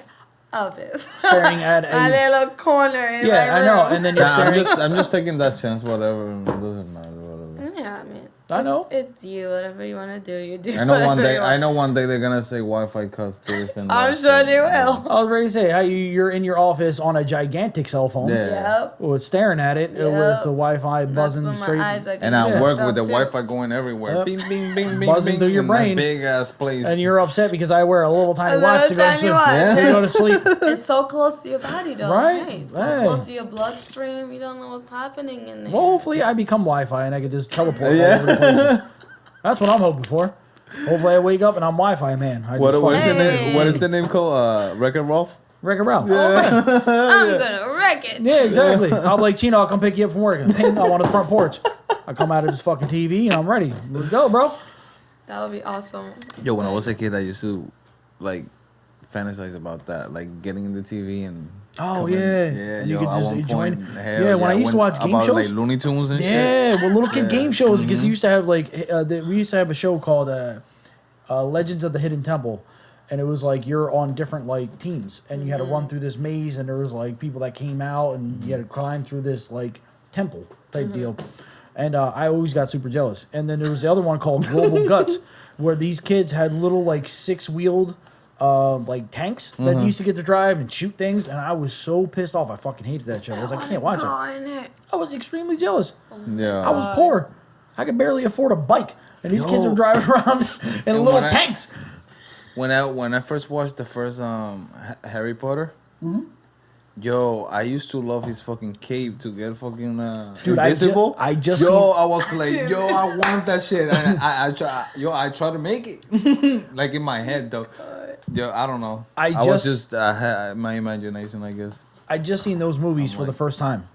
office. Staring at my a. little corner in my Yeah, I know. room. And then you're Nah, staring. I'm just taking that chance. Whatever, it doesn't matter. Whatever. Yeah, I mean, I know. it's you. Whatever you want to do, you do. I know one whatever day. you want. I know one day they're gonna say Wi-Fi cuts this and that. I'm sure shit. they will. I was ready to say, how you're in your office on a gigantic cell phone. Yeah. Yep. With staring at it with Yep. the Wi-Fi That's buzzing when my straight. eyes are And I getting work fucked with the up, too. Wi-Fi going everywhere. Yep. Bing, bing, bing, bing, Buzzing bing. through your in brain. That big ass place. And you're upset because I wear a little tiny A watch to little go to tiny sleep. watch. To go to sleep. It's so close to your body, though. Right? Hey, so Hey. close to your bloodstream. You don't know what's happening in there. Well, hopefully I become Wi-Fi and I can just teleport Yeah. all over the places. That's what I'm hoping for. Hopefully I wake up and I'm Wi-Fi man. I what just is the fucking- name? What is the name called? Wreck-It Ralph. Wreck-It Ralph. I'm gonna wreck it. Yeah, exactly. I'll be like, Chino, I'll come pick you up from work. And ping, I'm on the front porch. I come out of this fucking TV and I'm ready. Let's go, bro. That would be awesome. Yo, when I was a kid, I used to like fantasize about that, like getting in the TV and. Oh, coming- yeah. Yeah. And you yo, could at just one join. point, hell Yeah, when I used to watch game about, shows. like Looney Tunes and shit. Yeah, well, little kid Yeah. game shows because you used to have like we used to have a show called Legends of the Hidden Temple, and it was like you're on different like teams, and you had to run through this maze, and there was like people that came out, and you had to climb through this like temple type deal, and I always got super jealous. And then there was the other one called Global Guts, where these kids had little like 6-wheeled. Like tanks that you used to get to drive and shoot things, and I was so pissed off. I fucking hated that show. I was like, I can't watch it. I was extremely jealous. Yeah. I was poor. I could barely afford a bike, and these kids were driving around in little when I- tanks. When I first watched the first Harry Potter, Yo, I used to love his fucking cape to get fucking Dude, invisible. I just yo, seen- I was like, yo, I want that shit. And I try to make it, like in my head though. Yo, I don't know. I was just my imagination, I guess. I just seen those movies for the first time,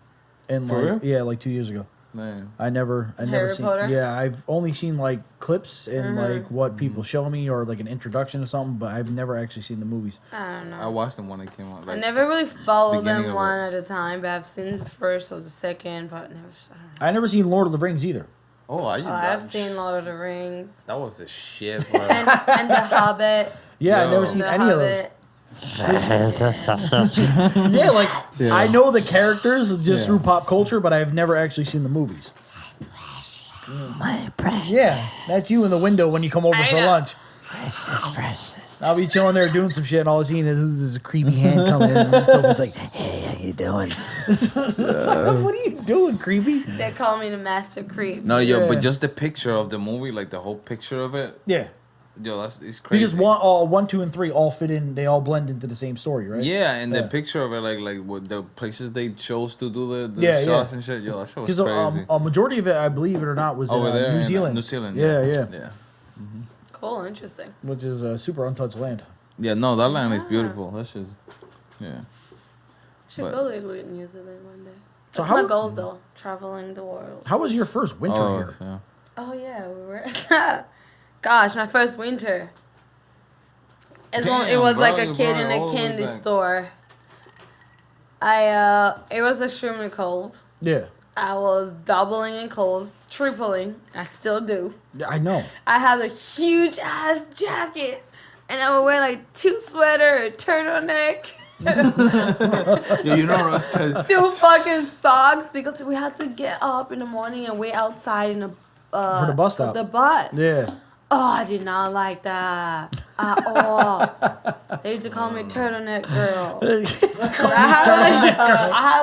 and For like real? like 2 years ago. Man. I never Harry seen. Potter? Yeah, I've only seen like clips and like what people show me or like an introduction to something, but I've never actually seen the movies. I don't know. I watched them when it came out. I Like, never really followed beginning them of one at a time, but I've seen the first or the second, but never. I don't know. I never seen Lord of the Rings either. oh, I've seen Lord of the Rings That was the shit, bro. and The Hobbit. Yeah, I've Yo. never seen The any of those. Hobbit. Yeah, like I know the characters just Yeah. through pop culture, but I've never actually seen the movies. Yeah, that's you in the window when you come over I for know. lunch. I'll be chilling there doing some shit, and all I see is a creepy hand coming in, and someone's like, "Hey, how you doing?" What are you doing, creepy? They call me the Master Creep. No, yo, Yeah. but just the picture of the movie, like the whole picture of it, Yeah, yo, it's crazy. because one, 2, and 3 all fit in. They all blend into the same story, right? Yeah, and Yeah. the picture of it, like what the places they chose to do the Yeah, shots yeah. and shit, yo, that shit was Because crazy. a majority of it, I believe it or not, was Over in there New in, Zealand. New Zealand. Yeah, yeah, yeah. Cool, interesting. Which is a super untouched land. Yeah, no, that land is Yeah. beautiful. That's just, yeah. Should But- go to New Zealand one day. So That's how- my goals though. Traveling the world. How was your first winter Oh, here? yeah. Oh yeah, we were. Gosh, my first winter. It Damn, was bro, like a you kid brought in it all a the way candy back. store. It was extremely cold. Yeah, I was doubling in clothes, tripling. I still do. I know. I had a huge ass jacket, and I would wear like 2 sweater, a turtleneck, Yo, you know what? 2 fucking socks because we had to get up in the morning and wait outside in the For the bus stop. The bus. Yeah. Oh, I did not like that at all. They used to call me turtleneck girl. I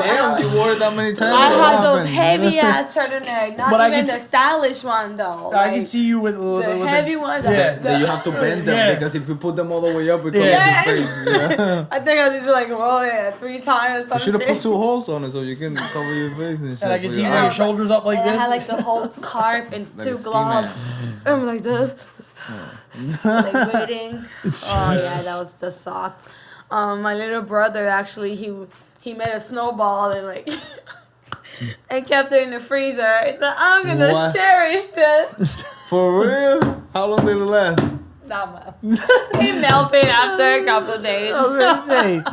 Damn, you wore it that many times. had What those happened? heavy ass turtleneck, not But I even can the stylish one though. I can like, see you with the heavy one. Yeah. That you have to bend them Yeah. because if you put them all the way up, it covers Yes. your face. Yeah. I think I need to like roll it 3 times or You should something. have put 2 holes on it so you can cover your face and shit. And I can for see you your with your eyes. shoulders up like And this. I had like the whole scarf and Like 2 a ski gloves. mask. I'm like this. Like waiting. Oh yeah, that was the socks. My little brother actually he made a snowball and like and kept it in the freezer. He said, I'm gonna What? cherish this. For real? How long did it last? Not much. He melted after a couple of days. I was gonna say,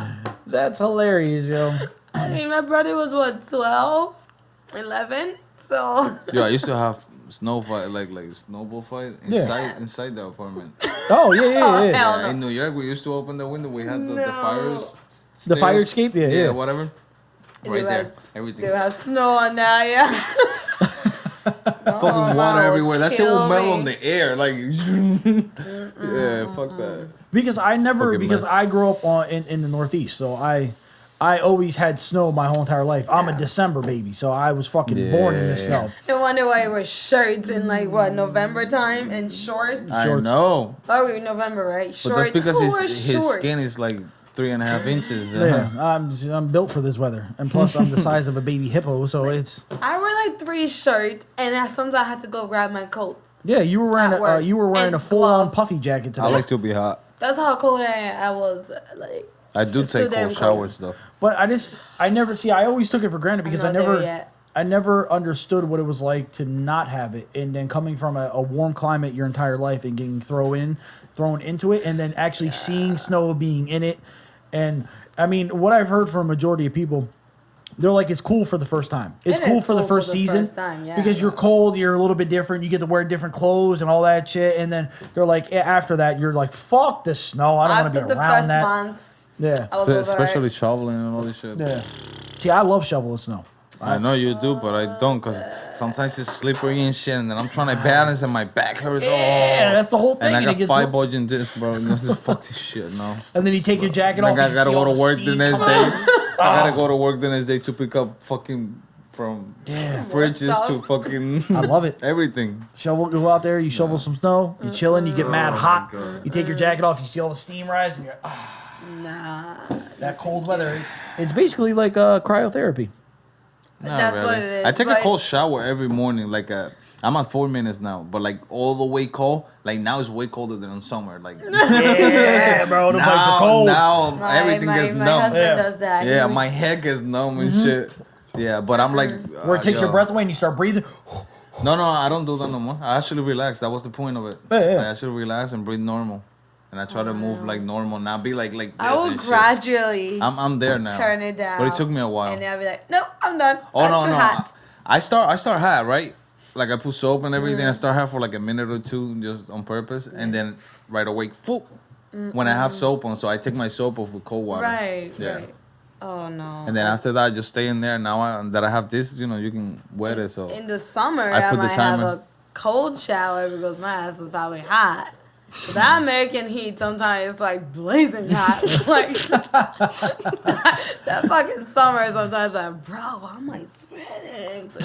that's hilarious, yo. I mean, my brother was what, 12, 11? So Yo, I used to have snow fight, like snowball fight inside the apartment. Oh yeah, yeah, Oh, yeah. hell Yeah, no. in New York, we used to open the window. We had the No. fires. The fire stairs. escape, yeah. whatever. Right You there, had- everything. they have snow on now, yeah. Fucking water that everywhere. would That shit will kill melt me. on the air. Like, yeah, fuck that. Because I never, Fucking because mess. I grew up in the Northeast, so I always had snow my whole entire life. I'm a December baby, so I was fucking born in the Yeah. snow. No wonder why you wear shirts in like what, November time and shorts. I Shorts. know, Oh, we're November, right? but Shorts. that's because Who his wears his shorts? skin is like 3.5 inches. Yeah, I'm built for this weather, and plus I'm the size of a baby hippo, so it's I wear like 3 shirts, and sometimes I had to go grab my coat. yeah. You were wearing At work. you were wearing And a full on gloves. puffy jacket today. I like to be hot. That's how cold I was. Like, I do It's too take damn cold cold. showers though. But I never see. I always took it for granted because I I'm not never, there yet. I never understood what it was like to not have it, and then coming from a warm climate your entire life and getting thrown into it, and then actually seeing snow being in it, and I mean, what I've heard from a majority of people, they're like, it's cool for the first time. It's It cool is for the cool for first the season first time, yeah. because you're cold, you're a little bit different, you get to wear different clothes and all that shit, and then they're like, after that, you're like, fuck the snow, I don't want to after be the around first that. month, Yeah, I was over Especially it. shoveling and all this shit. yeah. See, I love shoveling snow. I know you do, but I don't, cause sometimes it's slippery and shit, and then I'm trying to balance, and my back hurts. Yeah, Oh. that's the whole thing. And I it got gets 5 bulging discs, bro. This is fuck this shit, no. And then you take your jacket Like off. I and you gotta see go all to the work the steam next coming day. out. I gotta go to work the next day to pick up fucking from Yeah. fridges to stuff. fucking I love it. everything. Shovel, go out there, you shovel some snow, you chilling, you get mad Oh my hot, God. you take your jacket off, you see all the steam rise, and you're, Nah, that cold weather. It's basically like cryotherapy. Not That's really. what it is. I take a but- cold shower every morning. I'm at 4 minutes now, but like all the way cold. Like now it's way colder than in summer. Like Yeah, bro. The pipes are now, cold. now everything gets my numb. husband Yeah. does that. Yeah, He- my head gets numb and shit. Yeah, but I'm like, Where it takes your yo. breath away and you start breathing. No, I don't do that no more. I actually relax. That was the point of it. Yeah. I actually relax and breathe normal, and I try to move like normal, not be like this I will and shit. gradually I'm there now. turn it down. But it took me a while. And then I'll be like, no, I'm done. Oh That's no too no! hot. I start hot, right? Like I put soap and everything. I start hot for like a minute or two, just on purpose, and then right away, whoop. When I have soap on, so I take my soap off with cold water. Right, Yeah. right. Oh, no. And then after that, I just stay in there. Now that I have this, you can wet it. So In the summer, I I, put the might have timer. a cold shower because my ass is probably hot. But that American heat sometimes it's like blazing hot. Like that fucking summer sometimes like, bro, why am I sweating? So,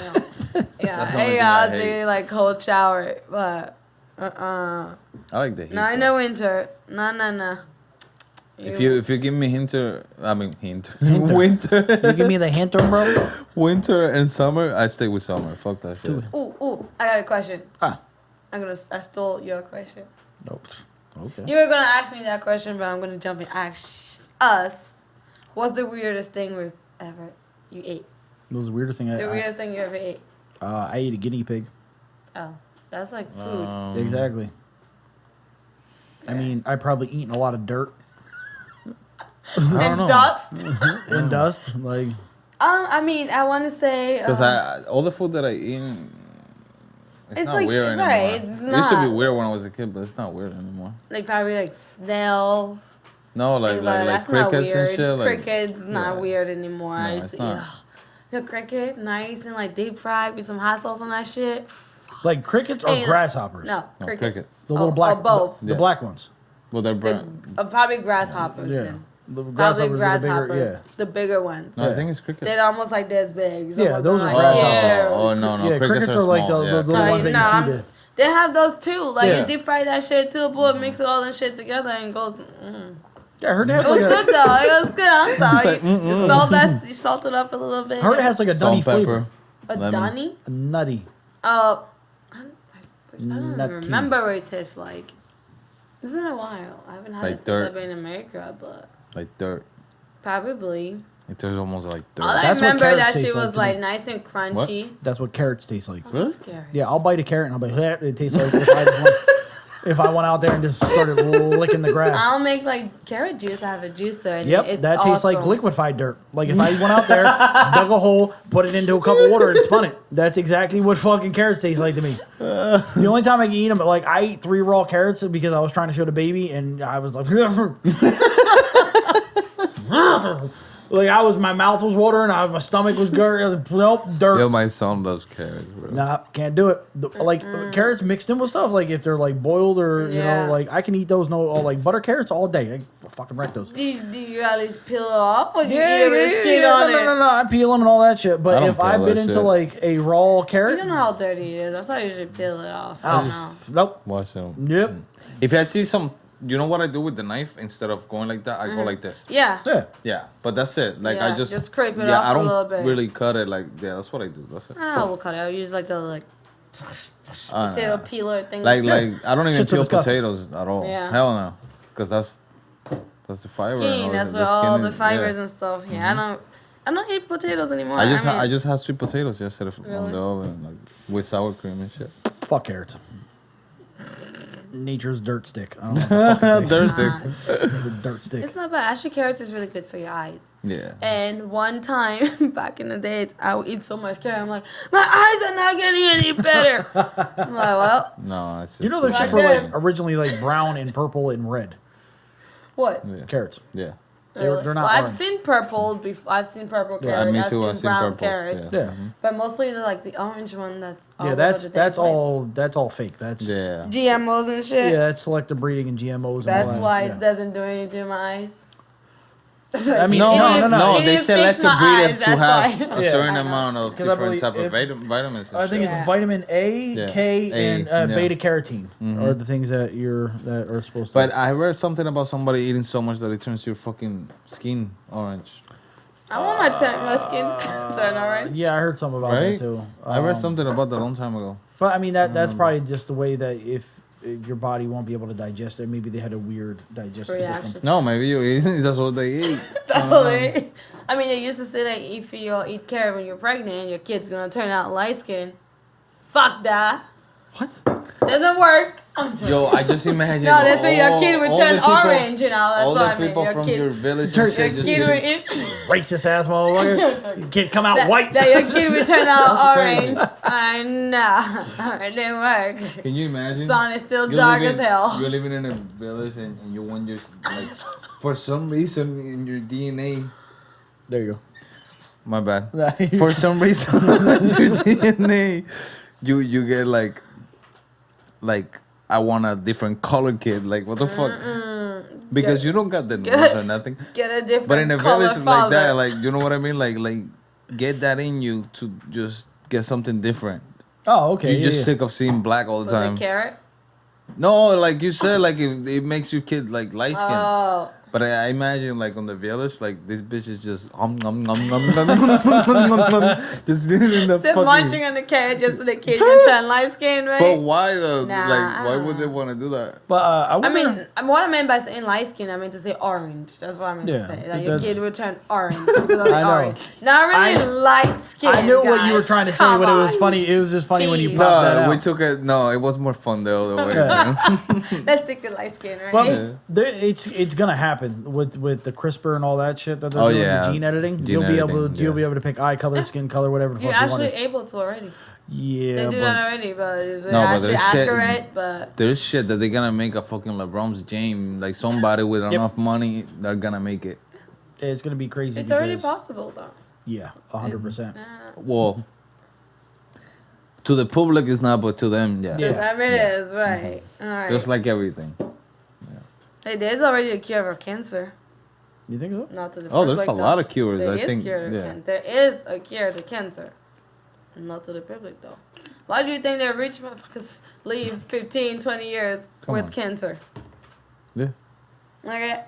yeah, That's the only hey, thing I I'll hate. do like cold shower, but I like the heat. not in though. the winter. No. If you give me winter, Hinter. winter, You give me the hint, bro. winter and summer, I stay with summer. Fuck that shit. Ooh, I got a question. Ah. I stole your question. Nope. Okay. You were gonna ask me that question, but I'm gonna jump in. Ask us, what's the weirdest thing you ate? It was the weirdest thing The weirdest thing you ever ate? I ate a guinea pig. Oh, that's like food. Exactly. I mean, I probably eaten a lot of dirt And know. dust. and dust. Like, I mean, I want to say. Because all the food that I eat, it's not like- weird anymore. right, it's It used to be not. weird when I was a kid, but it's not weird anymore. Like probably like snails. No, like Things like that's not crickets weird. and shit. Like, Crickets not yeah. weird anymore. I No, used it's to eat. not. Cricket, nice and like deep fried with some hot sauce on that shit. crickets or Hey, grasshoppers? No, No, cricket. crickets. The little Oh, black. oh, both. The Yeah. black ones. Well, they're brown. Probably grasshoppers. Yeah. Then. The Probably grasshoppers are the grasshoppers. bigger. The bigger ones. No, I think it's crickets. They're almost like this big. So Yeah, I'm those are like, grasshoppers. Oh no, Yeah, crickets are like small. the Yeah, little Alright, ones that no, you I'm- feed it. They have those too. Like Yeah. you deep fry that shit too, boy, mix it all and shit together and goes. Yeah, I heard it It was has good though. It was good. I'm sorry. like, You salt it up a little bit. I heard it has like a dunny Salt, flavor. pepper. a lemon. dunny. A nutty. I don't Nutty. remember what it tastes like. It's been a while. I haven't had Like it since dirt. I've been in America, but Like dirt. probably. It tastes almost like dirt. All I That's what remember carrots that taste shit like was to me. like nice and crunchy. That's what carrots taste like. I love carrots. Yeah, I'll bite a carrot and I'll be like, it tastes like if I went out there and just started licking the grass. I'll make like carrot juice. I have a juicer. And Yep, it's that tastes like awesome. liquefied dirt. Like if I went out there, dug a hole, put it into a cup of water, and spun it. That's exactly what fucking carrots taste like to me. The only time I can eat them, like I ate 3 raw carrots because I was trying to show the baby, and I was like, my mouth was watering, my stomach was nope, dirt. Yo, my son loves carrots, bro. Nah, can't do it. Like carrots mixed in with stuff, like if they're like boiled or Yeah. like I can eat those. Like butter carrots all day. I fucking wreck those. Do you at least peel it off, or do you Yeah, eat it with skin on it? no. I peel them and all that shit. I But don't if I peel bit that into shit. like a raw You carrot, don't know how dirty it is. That's why I usually peel it off. I don't know. nope. Watch them. Yep. If I see some, you know what I do with the knife? Instead of going like that, I go like this. Yeah. Yeah. Yeah, but that's it. Like I Yeah, just scrape it yeah, off I a don't little bit. really cut it like that's what I do. That's it. I will cut it. I'll use like the Ah, potato nah. peeler thing. Like I don't even Shit's peel disgusting. potatoes at all. Yeah. Hell no, because that's the fiber. and skin. all That's that. where all skin the is- fibers yeah. and stuff. Yeah, I don't eat potatoes anymore. I just had sweet potatoes yesterday on Really? the oven, like with sour cream and shit. Fuck carrots. Nature's dirt stick. I don't know what the fuck Thursday. it's a dirt stick. It's not bad. Actually, carrots is really good for your eyes. Yeah. And one time back in the days, I would eat so much carrot. I'm like, my eyes are not getting any better. I'm like, well, No, it's just You know those Like shits were like this. originally like brown and purple and red. what? Yeah. Carrots. Yeah. They're not Well, I've orange. seen purple before. I've seen purple Yeah, carrot. me I've too. seen I've seen brown purple. carrot. Yeah. But mostly the orange one. That's all Yeah, over that's the damn place. that's all fake. That's Yeah. GMOs and shit. Yeah, that's selective breeding and GMOs. And That's all that. why yeah. it doesn't do anything to my eyes. I mean, No, no. they It select fits to my breed eyes, it to that's have why. a Yeah. certain I know. amount of 'Cause I different type of believe vitamins. And I think shit. it's vitamin A, Yeah. K, A, and yeah. beta carotene are the things that are supposed to. But I read something about somebody eating so much that it turns your fucking skin orange. I want my skin to turn orange. Yeah, I heard something about Right? that too. I read something about that a long time ago. But I mean that's probably just the way that if your body won't be able to digest it, maybe they had a weird digestive Reaction. system. No, maybe you eat. That's what they eat. That's what they. I mean, they used to say that if you eat carrot when you're pregnant, your kid's gonna turn out light skin. Fuck that. What? Doesn't work. Yo, I just imagine. No, they say your kid would all turn the people- orange, you know. That's all what the I mean. people Your from kid, your village Your and shit your just kid would eating. eat. Racist ass motherfucker. Your kid come out That, white. that your kid would turn out crazy. orange. I know. It didn't work. Can you imagine? Sun is still You're dark living- as hell. You're living in a village and you want your like, for some reason in your DNA. There you My bad. go. For some reason in your DNA, you get like I want a different color kid. Like what the fuck? Because you don't got the nose or nothing. Get a different But in a color village like father. that, like you know what I mean? Like get that in you to just get something different. Oh, okay. You're just yeah. sick of seeing black all the For time. the carrot. No, like you said, like if it makes your kid like light skin. Oh. But I imagine like on the village, like this bitch is just just in the They're fucking. munching on the carrot just so the kid can turn light skin, right? But why though? Nah, like I why don't would they know. want to do that? But I I wonder. mean, what I meant by saying light skin, I meant to say orange. That's what I meant Yeah, to say. it That your does- kid would turn orange because of the I know. orange. Not really light skin. I knew what you were guys. trying to say, Come but it was on. funny. It was just funny when you Jeez. popped that No, out. we took it. No, it was more fun the other way. Yeah. man. Let's stick to light skin, right? But Yeah. it's gonna happen with the CRISPR and all that shit that they're Oh, doing, yeah. the gene editing. Gene you'll be editing, able to you'll yeah. be able to pick eye color, skin color, whatever the You're fuck you actually want. able to already. Yeah, They do but that already, but is it No, but actually there's shit- accurate? But There's shit that they're gonna make a fucking LeBron's James. Like somebody with enough money, they're gonna make it. it's gonna be crazy. it's already because- possible, though. Yeah, 100%. Well, to the public it's not, but to them, yeah. Yeah. I mean, it is, right. All right. Just like everything. Hey, there's already a cure for cancer. You think so? Not to the Oh, there's public, a though. lot of cures. There I is think. cure to Yeah. There is a cure to cancer. Not to the public, though. Why do you think that rich motherfuckers live 15, 20 years Come with on. cancer? Yeah. Okay?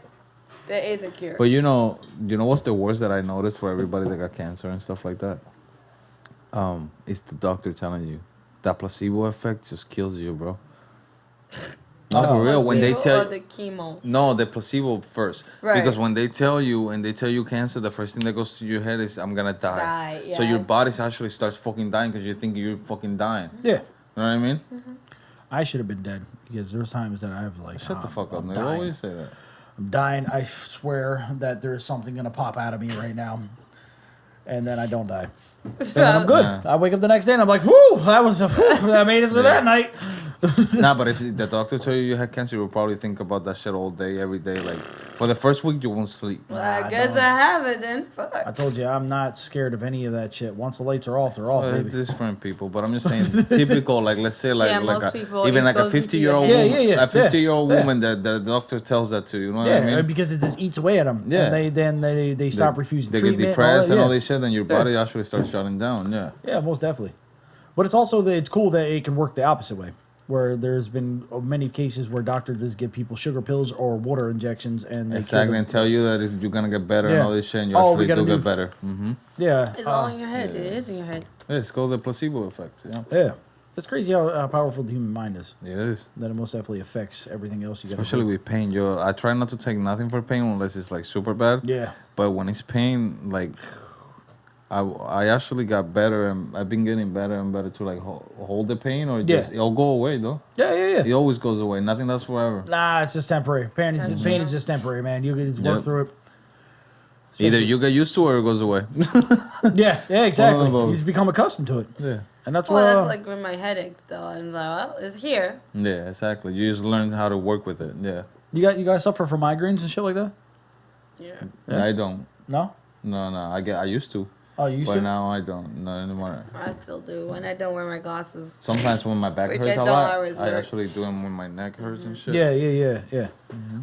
There is a cure. But you know what's the worst that I noticed for everybody that got cancer and stuff like that? It's the doctor telling you that placebo effect just kills you, bro. No, for real. When they Placebo tell or the chemo. no, the placebo first, Right. because when they tell you cancer, the first thing that goes to your head is I'm gonna die. Die, So your yes. body actually starts fucking dying because you think you're fucking dying. Yeah. You know what I mean? I should have been dead because there's times that I've like Shut the fuck up, I'm nigga. dying. Why would you say that? I'm dying. I swear that there's something gonna pop out of me right now, and then I don't die. And then I'm good. Yeah. I wake up the next day and I'm like, whoo, that was I made it through Yeah. that night. Nah, but if the doctor told you had cancer, you will probably think about that shit all day, every day. Like for the first week, you won't sleep. Well, Nah, I guess don't. I have it then. Fuck. I told you I'm not scared of any of that shit. Once the lights are off, they're off, Well, baby. it's different people, but I'm just saying typical. Like let's say like Yeah, like most a, people, even it like a goes into 50-year-old your woman, head. Yeah, a 50-year-old yeah. woman that the doctor tells that to. You know what Yeah, I mean? because it just eats away at them. Yeah. And they stop refusing They treatment. get depressed and all that. this shit, and your body actually starts shutting down. Yeah. Yeah, most definitely. But it's also it's cool that it can work the opposite way, where there's been many cases where doctors just give people sugar pills or water injections, and they kill Exactly, them. and tell you that you're gonna get better and Yeah. all this shit, and you Oh, we actually gotta do do- get better. Mm-hmm. Yeah, It's all in your head. It is in your head. Yeah, it's called the placebo effect. Yeah, yeah. It's crazy how powerful the human mind is. it is. That it most definitely affects everything else you got. Especially with pain. I try not to take nothing for pain unless it's like super bad. Yeah. But when it's pain, like I actually got better, and I've been getting better and better to like hold the pain, or Yeah. just it'll go away though. Yeah, yeah, It yeah. always goes away. Nothing lasts forever. Nah, it's just temporary. Pain is just temporary, man. You can just work Yep. through it. Either you get used to it or it goes away. Yeah, exactly. both. You just become accustomed to it, Yeah. and that's Well, why. that's like with my headaches, though. I'm like, well, it's here. Yeah, exactly. You just learn how to work with it. Yeah. you guys suffer from migraines and shit like that? Yeah. Yeah. I don't. No. No. I used to. Oh, you used But to? now I don't. Not anymore. I still do when I don't wear my glasses. Sometimes when my back Which hurts I a don't lot, always I wear. actually do them when my neck hurts and shit. Yeah.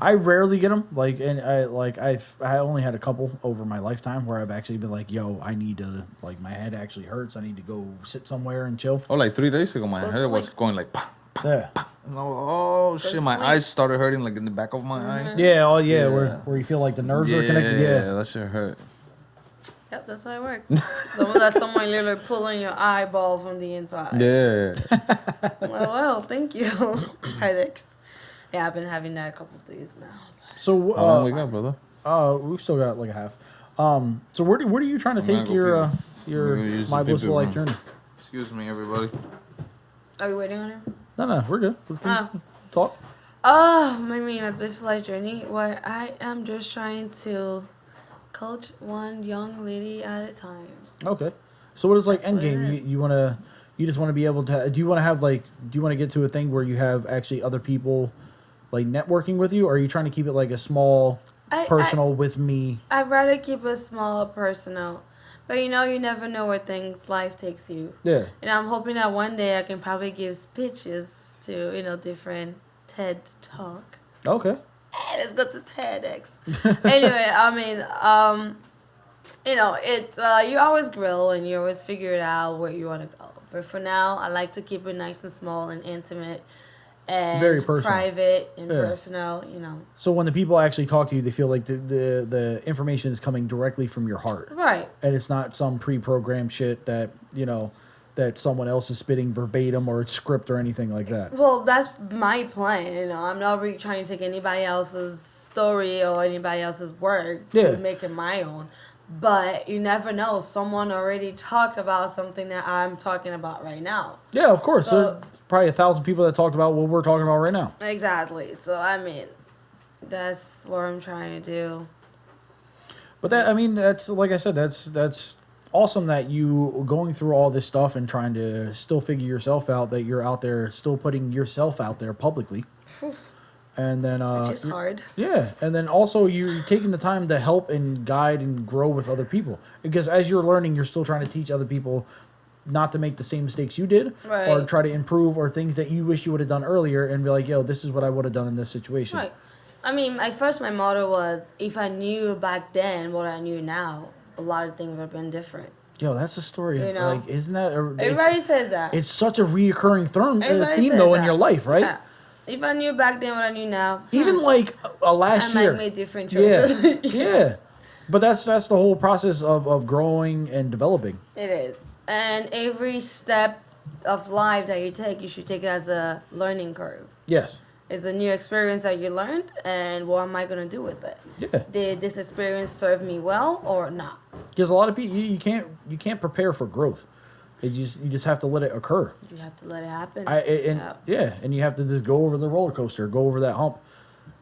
I rarely get them. Like, and I only had a couple over my lifetime where I've actually been like, yo, I need to, like, my head actually hurts. I need to go sit somewhere and chill. Oh, like 3 days ago, my Go head was sleep. going like, pah, Yeah. and oh shit, my sleep. eyes started hurting like in the back of my eye. Yeah. Oh, yeah. Yeah. Where you feel like the nerves Yeah, are connected. Yeah. that shit hurt. Yep, that's how it works. Someone literally pulling your eyeball from the inside. Yeah. Well, thank you. Headaches. Yeah, I've been having that a couple of days now. So, How long we got, brother? we still got like a half. So where are you trying to I'm take gonna your go pee. I'm gonna use My the Blissful pee-pee Life room. journey? Excuse me, everybody. Are you waiting on him? No, we're good. Let's talk. Oh, my blissful life journey, where I am just trying to coach one young lady at a time. Okay. So what is like That's what it endgame? is. You just want to be able to. Do you want to have like? Do you want to get to a thing where you have actually other people, like networking with you, or are you trying to keep it like a small, personal with me? I'd rather keep it small, personal. But you never know where life takes you. Yeah. And I'm hoping that one day I can probably give speeches to, different TED Talk. Okay. Hey, let's go to TEDx. Anyway, I mean, it's you always grow and you always figure it out where you want to go. But for now, I like to keep it nice and small and intimate and Very personal. private and Yeah. personal, So when the people actually talk to you, they feel like the information is coming directly from your heart, Right. and it's not some pre-programmed shit that that someone else is spitting verbatim or it's script or anything like that. Well, that's my plan. I'm not really trying to take anybody else's story or anybody else's work to Yeah. make it my own. But you never know. Someone already talked about something that I'm talking about right now. Yeah, of course. So- There's probably 1,000 people that talked about what we're talking about right now. Exactly. So, I mean, that's what I'm trying to do. But that's like I said, that's awesome that you going through all this stuff and trying to still figure yourself out, that you're out there still putting yourself out there publicly. And then Which is hard. yeah, and then also you're taking the time to help and guide and grow with other people, because as you're learning, you're still trying to teach other people not to make the same mistakes you did, Right. or try to improve, or things that you wish you would have done earlier, and be like, yo, this is what I would have done in this situation. Right. I mean, my motto was, if I knew back then what I knew now, a lot of things would have been different. Yo, that's a story. You know? Like, isn't that? Everybody says that. It's such a reoccurring Everybody theme says though in that. your life, right? Yeah. If I knew back then what I knew now, Even like last I year. might make different Yeah, choices. yeah. But that's the whole process of growing and developing. It is. And every step of life that you take, you should take it as a learning curve. Yes. It's a new experience that you learned, and what am I going to do with it? Yeah. Did this experience serve me well or not? Because a lot of people you can't prepare for growth. You just have to let it occur. You have to let it happen. And you have to just go over the roller coaster, go over that hump,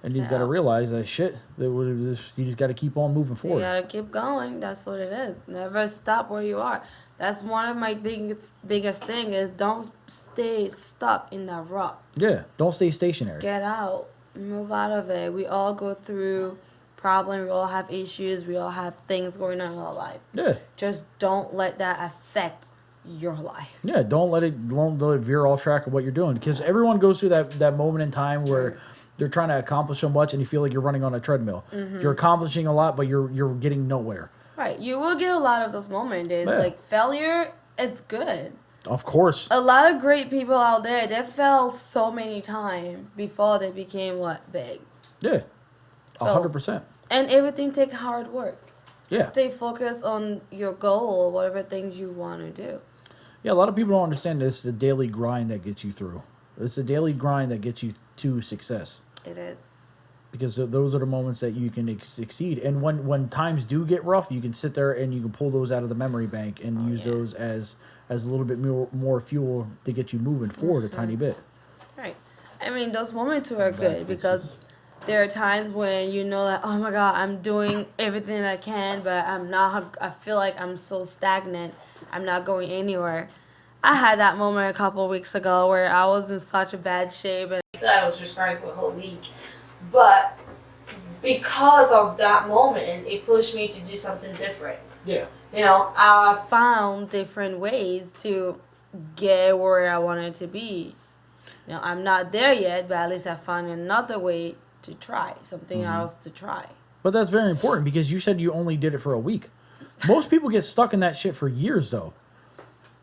and you just got to Yeah. realize that shit. You just got to keep on moving You forward. gotta keep going. That's what it is. Never stop where you are. That's one of my biggest thing is don't stay stuck in that rut. Yeah. Don't stay stationary. Get out. Move out of it. We all go through problems. We all have issues. We all have things going on in our life. Yeah. Just don't let that affect your life. Yeah, don't let it veer off track of what you're doing, because everyone goes through that moment in time where they're trying to accomplish so much and you feel like you're running on a treadmill. Mm-hmm. You're accomplishing a lot, but you're getting nowhere. Right. You will get a lot of those moments. It's Yeah. like failure, it's good. Of course. A lot of great people out there, they fell so many times before they became big. Yeah. 100%. And everything take hard work. Yeah. Just stay focused on your goal or whatever things you want to do. Yeah, a lot of people don't understand this. The daily grind that gets you through. It's the daily grind that gets you to success. It is. Because those are the moments that you can succeed. And when times do get rough, you can sit there and you can pull those out of the memory bank and use those as a little bit more fuel to get you moving forward a tiny bit. Right. I mean, those moments are good because there are times when you know that, oh my God, I'm doing everything I can, but I feel like I'm so stagnant. I'm not going anywhere. I had that moment a couple of weeks ago where I was in such a bad shape and I was just crying for a whole week. But because of that moment, it pushed me to do something different. Yeah. I found different ways to get where I wanted to be. I'm not there yet, but at least I found another way to try, something else to try. But that's very important because you said you only did it for a week. Most people get stuck in that shit for years, though.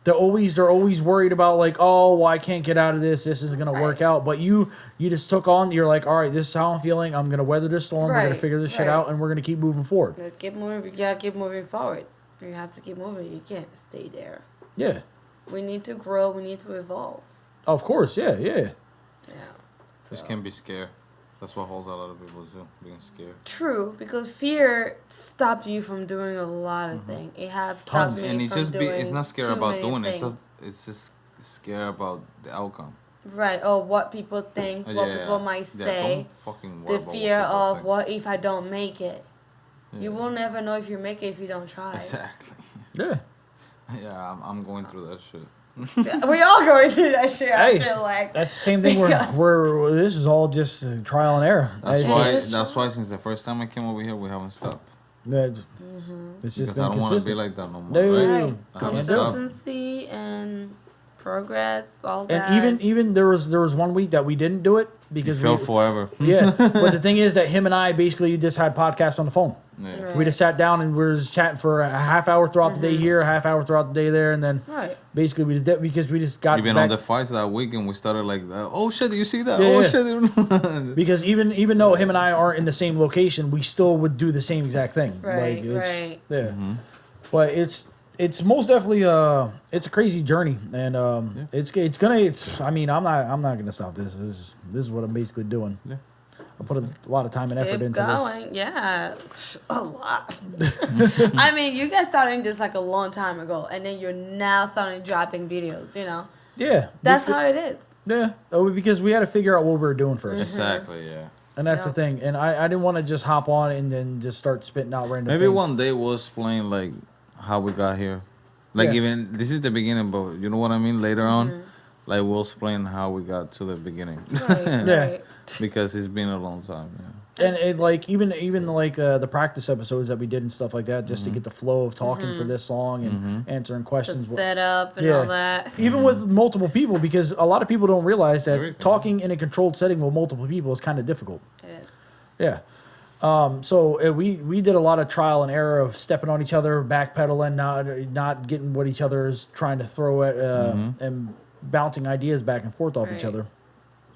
They're always worried about like, oh, well, I can't get out of this. This isn't gonna work out. But you just took on. You're like, all right, this is how I'm feeling. I'm gonna weather this storm. We're gonna figure this shit out, and we're gonna keep moving forward. Just keep moving. You gotta keep moving forward. You have to keep moving. You can't stay there. Yeah. We need to grow. We need to evolve. Of course, yeah. Yeah. Just can't be scared. That's what holds a lot of people too, being scared. True, because fear stops you from doing a lot of things. It has stopped me And it's not scared about doing it. It's just scared about the outcome. Right. Or what people think, what people might say. Don't fucking worry the about fear what of think. what if I don't make it. Yeah. You will never know if you make it if you don't try. Exactly. Yeah. Yeah, I'm going through that shit. We all going through that shit. Hey, I feel like that's the same thing. Where this is all just trial and error. That's why since the first time I came over here, we haven't stopped. It's just Because been I don't want to be consistent. like that no more. No. right. Consistency and progress, all that. And even there was 1 week that we didn't do it because we felt forever. Yeah, but the thing is that him and I basically just had podcasts on the phone. Yeah. Right. We just sat down and we were just chatting for a half hour throughout the day here, a half hour throughout the day there, and then basically we just did because we just got even back. on the fights that week, and we started like, oh shit, do you see that? Yeah, oh yeah. shit. Because even though him and I aren't in the same location, we still would do the same exact thing. Right, like, right. Yeah, Mm-hmm. but it's most definitely it's a crazy journey, and I mean I'm not gonna stop this. This is what I'm basically doing. Yeah. I put a lot of time and effort Keep into going. this. Yeah, a lot. I mean, you guys started this like a long time ago, and then you're now starting dropping videos. Yeah, That's how it is. Yeah, because we had to figure out what we were doing first. Exactly. Yeah. And that's the thing. And I didn't want to just hop on and then just start spitting out random Maybe things. one day we'll explain like how we got here. Like even this is the beginning, but you know what I mean. Later on, like we'll explain how we got to the beginning. Right, Yeah. right. Because it's been a long time. Yeah. And it like even like the practice episodes that we did and stuff like that, just to get the flow of talking for this song and answering The questions. setup and all that. Even with multiple people, because a lot of people don't realize that Everything. talking in a controlled setting with multiple people is kind of difficult. It is. Yeah. So we did a lot of trial and error of stepping on each other, backpedaling, not getting what each other is trying to throw at, and bouncing ideas back and forth off each Right. other.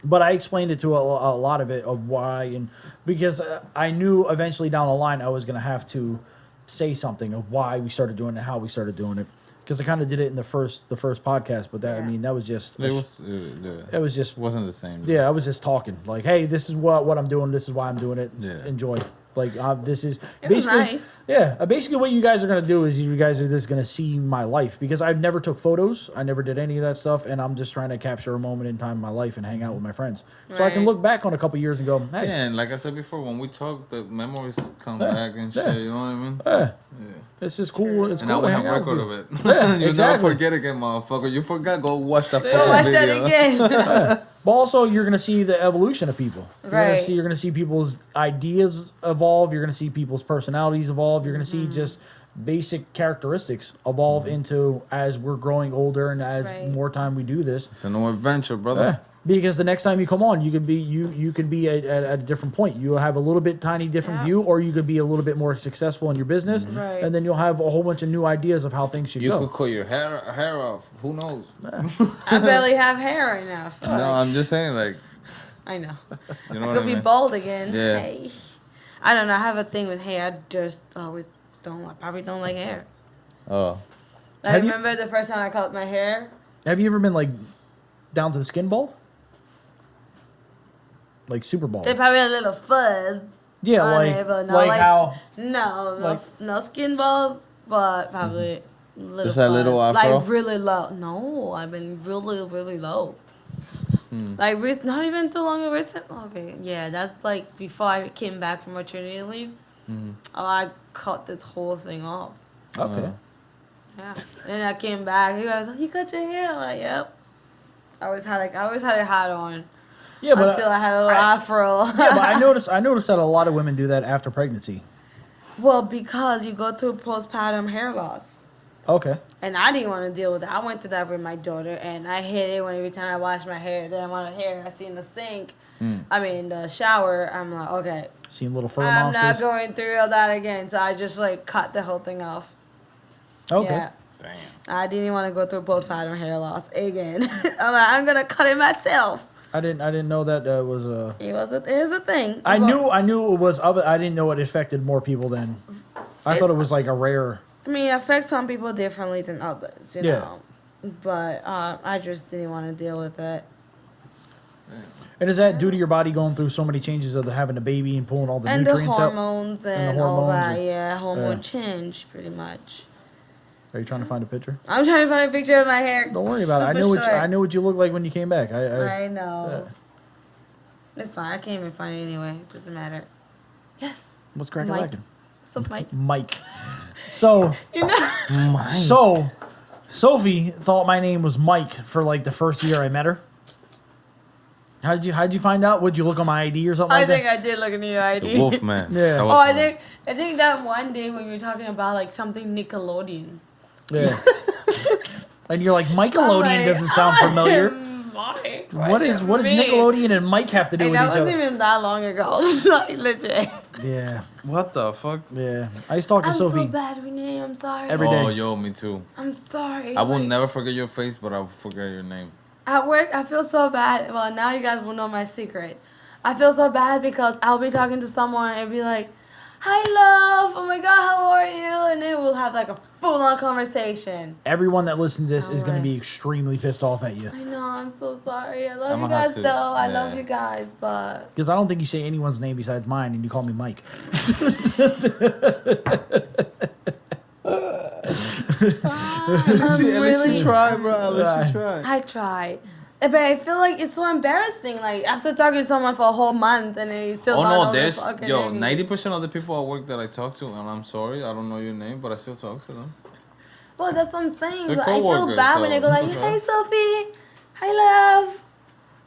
But I explained it to a lot of it of why, and because I knew eventually down the line I was gonna have to say something of why we started doing it, how we started doing it. Because I kind of did it in the first podcast, but that I mean that was just It was just wasn't the same. yeah, I was just talking like, hey, this is what I'm doing. This is why I'm doing it. Yeah. Enjoy. Like this is It was basically nice. yeah. Basically, what you guys are gonna do is you guys are just gonna see my life because I've never took photos. I never did any of that stuff, and I'm just trying to capture a moment in time in my life and hang out with my friends, so I can Right. look back on a couple years and go, hey, Yeah, and like I said before, when we talk, the memories come back and shit. You know what I mean? yeah, Yeah. it's just cool. It's And cool now we to have hang out record with of you. it. Yeah, You exactly. never forget again, motherfucker. You forgot, go watch that We'll fucking watch video. that again. But also, you're gonna see the evolution of people. Right. You're gonna see people's ideas evolve. You're gonna see people's personalities evolve. You're gonna see just basic characteristics evolve into as we're growing older and as Right. more time we do this. It's a new adventure, brother. Yeah. Because the next time you come on, you could be you could be at a different point. You'll have a little bit tiny different Yeah. view, or you could be a little bit more successful in your business, Right. and then you'll have a whole bunch of new ideas of how things should You go. could cut your hair off. Who knows? I barely have hair right now. Fuck. No, I'm just saying, like, I know. you know I what could I be mean? bald again. Yeah. Hey. I don't know. I have a thing with hair. I just always probably don't like hair. Oh, I Have you- remember the first time I cut my hair. Have you ever been like down to the skin bald? Like super bald? They probably a little fuzz. Yeah, on like it, but like how No, like- no skin balls, but probably little Just a little fuzz. afro? Like really low. No, I've been really, really low. Like not even too long recent. Okay, yeah, that's like before I came back from maternity leave. I cut this whole thing off. okay. Yeah, and I came back. He was like, "You cut your hair?" I'm like, "Yep." I always had it hat on Yeah, but until I had a little afro. yeah, but I noticed that a lot of women do that after pregnancy. Well, because you go through postpartum hair loss. Okay. And I didn't want to deal with that. I went through that with my daughter, and I hate it when every time I wash my hair, then I want a hair I see in the sink. I mean, the shower. I'm like, okay, Seen little fur I'm monsters. not going through all that again. So I just like cut the whole thing off. Okay. Yeah. Damn. I didn't want to go through postpartum hair loss again. I'm like, I'm gonna cut it myself. I didn't know that was a. It was a thing. I knew it was of it. I didn't know it affected more people than. I thought it was like a rare. I mean, it affects some people differently than others, you Yeah. know. But I just didn't want to deal with it. And is that due to your body going through so many changes of having a baby and pulling all the And the nutrients out? hormones And the all hormones that, and- yeah, hormone yeah. change, pretty much. Are you trying to find a picture? I'm trying to find a picture of my hair. Don't worry about it. I know what you look like when you came back. I know. It's fine. I can't even find it anyway. It doesn't matter. Yes. What's cracking Mike. lacking? What's up, Mike? Mike. So, You know. so, Sophie thought my name was Mike for like the first year I met her. How'd you find out? Would you look on my ID or something I like think that? I did look into your The ID. Wolf Man. Yeah. That Oh, was I think that one day when you were talking about like something Nickelodeon. Yeah. And you're like, Nickelodeon I'm like, doesn't sound familiar. Mike, What does me? Nickelodeon and Mike have to do And with that each wasn't other? even that long ago. Like legit. Yeah, What the fuck? yeah. I used to talk to I'm Sophie. so bad, Renee. I'm sorry. Every day. Oh, yo, me too. I'm sorry. I will Like, never forget your face, but I'll forget your name. At work, I feel so bad. Well, now you guys will know my secret. I feel so bad because I'll be talking to someone and be like, "Hi, love. Oh my God, how are you?" And then we'll have like a full-on conversation. Everyone that listens to this is going to Alright. be extremely pissed off at you. I know. I'm so sorry. I love I'ma you have guys, to- though. I yeah. love you guys, but Because I don't think you say anyone's name besides mine and you call me Mike. At least really- you try, bro. At least you Right. try. I try. But I feel like it's so embarrassing. Like after talking to someone for a whole month and then you still Oh don't no, know their there's fucking yo, name. 90% of the people at work that I talk to, and I'm sorry, I don't know your name, but I still talk to them. Well, that's what I'm saying. They're But I feel coworkers, bad when they go so like, it's okay. "Hey, Sophie. Hi, love.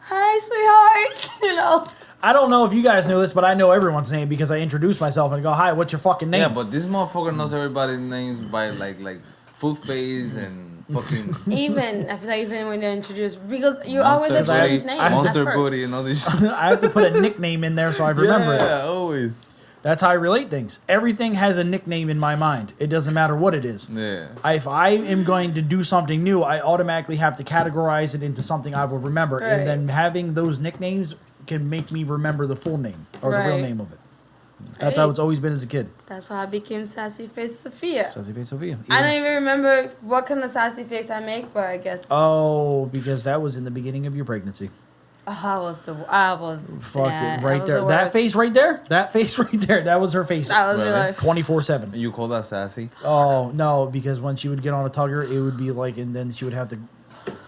Hi, sweetheart." You know. I don't know if you guys know this, but I know everyone's name because I introduce myself and I go, "Hi, what's your fucking name?" Yeah, but this motherfucker knows everybody's names by like food phase and fucking Even I feel like even when they're introduced, because you always have to booty. change names. I- monster at first. booty and all this shit. I have to put a nickname in there so I remember it. Yeah, always. That's how I relate things. Everything has a nickname in my mind. It doesn't matter what it is. Yeah. If I am going to do something new, I automatically have to categorize it into something I will remember. Right. And then having those nicknames can make me remember the full name or the real Right. name of it. That's how it's always been as a kid. That's how I became Sassy Face Sophia. Sassy Face Sophia. I don't even remember what kind of sassy face I make, but I guess Oh, because that was in the beginning of your pregnancy. I was Fuck bad. it, I right was there. the That worst. face right there. That face right there. That was her face. That was Really? really 24/7. You call that sassy? Oh no, because when she would get on a tugger, it would be like, and then she would have to,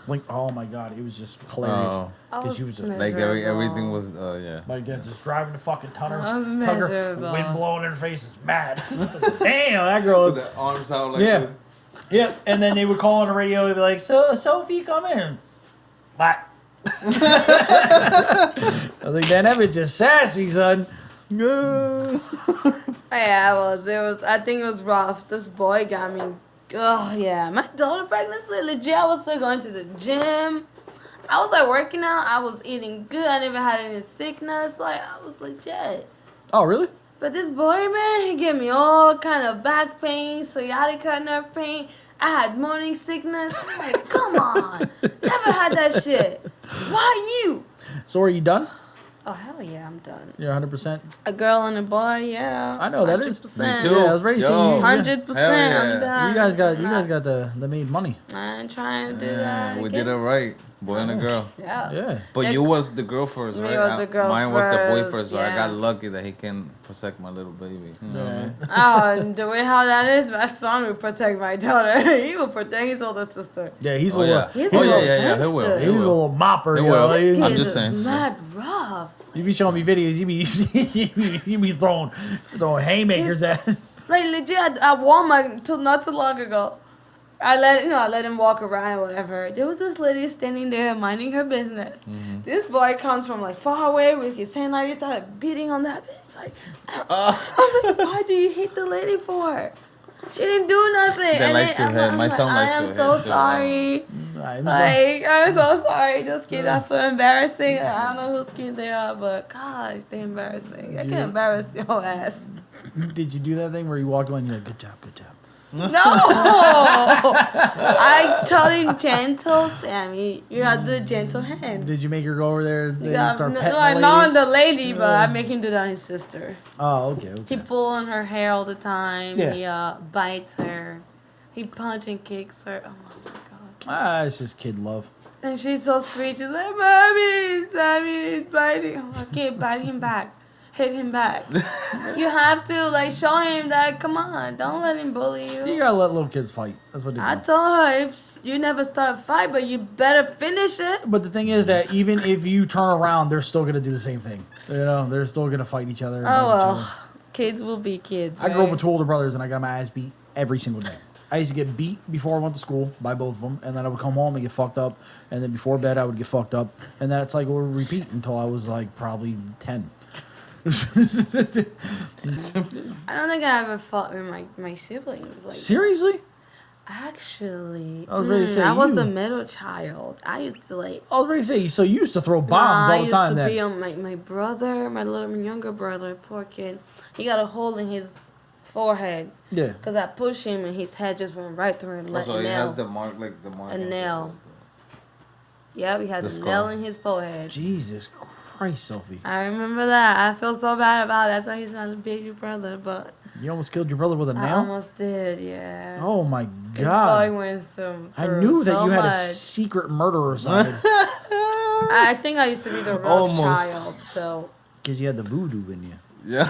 like, oh my god, it was just hilarious. Oh. I Because she was just Like everything was yeah. like that, just driving the fucking tunner. I was Tugger, miserable. wind blowing in her face is mad. Damn, that girl. With the arms out like Yeah. this. Yeah, and then they would call on the radio and be like, "So Sophie, come in." Black. I was like, "Damn, that bitch is sassy, son." Yeah, it was. I think it was rough. This boy got me. Oh yeah, my daughter pregnancy. Legit, I was still going to the gym. I was like working out. I was eating good. I never had any sickness. Like I was legit. Oh, really? But this boy, man, he gave me all kind of back pain, sciatica nerve pain. I had morning sickness. I'm like, come on, never had that shit. Why you? So are you done? Oh hell yeah, I'm done. You're 100%. A girl and a boy, yeah. I know, that is- 100%. Me too. Yeah, I was ready to see Yo. you. 100%. Hell yeah. I'm done. You guys got the made money. I ain't trying to do Yeah, that. we again. did it right. Boy and a girl. Yeah. Yeah. But Like, you was the girl first, me right? was the girl Mine was the boy first, first, so I yeah. got lucky that he can protect my little baby. You know what I mean? Oh, and the way how that is, my son will protect my daughter. He will protect his older sister. Yeah, he's Oh a yeah. little, He's Oh a yeah, little yeah, yeah. He will. gangster. He he's a will. little mopper. He You know, will. he- I'm Kid just is saying. mad rough. You be showing me videos. You be throwing haymakers at. Like legit at Walmart not too long ago. I let him walk around, whatever. There was this lady standing there minding her business. Mm-hmm. This boy comes from like far away with his hand like this, started beating on that bitch. Like, I'm like, why do you hit the lady for? She didn't do nothing. They like to hit. My son likes to hit. I am so sorry. I'm I'm so sorry. Those kids are so embarrassing. I don't know whose kids they are, but gosh, they're embarrassing. I can embarrass your ass. Did you do that thing where you walked away and you're like, good job? No! I told him gentle, Sammy. You have the gentle hand. Did you make her go over there and Yeah, start no, petting I the know lady? the lady, but I make him do that on his sister. Oh, okay. He pull on her hair all the time. Yeah. He bites her. He punch and kicks her. Oh my god. It's just kid love. And she's so sweet. She's like, Mommy, Sammy is biting. Oh, I can't bite him back. Hit him back. You have to show him that. Come on, don't let him bully you. You gotta let little kids fight. That's what they do. I told her if you never start a fight, but you better finish it. But the thing is that even if you turn around, they're still gonna do the same thing. They're still gonna fight each other. And bite Oh each other. well, kids will be kids. I grew up right? with 2 older brothers, and I got my ass beat every single day. I used to get beat before I went to school by both of them, and then I would come home and get fucked up, and then before bed I would get fucked up, and that cycle would repeat until I was probably 10. I don't think I ever fought with my siblings. Seriously? Actually, I was ready to say I was you. the middle child. I used to I was ready to say, so you used to throw bombs all the time I used to then. be on my brother, my younger brother, poor kid. He got a hole in his forehead. Yeah. Because I pushed him and his head just went right through and let Also, a he nail. has the mark, the mark. A nail. Yeah, he had The a scar. nail in his forehead. Jesus Christ, Sophie. I remember that. I feel so bad about it. That's why he's my baby brother, but You almost killed your brother with a I nail? almost did, yeah. Oh my His God. boy went through I knew that so you had a much. secret murderer side. I think I used to be the rough Almost. child, so Because you had the voodoo in you. Yeah.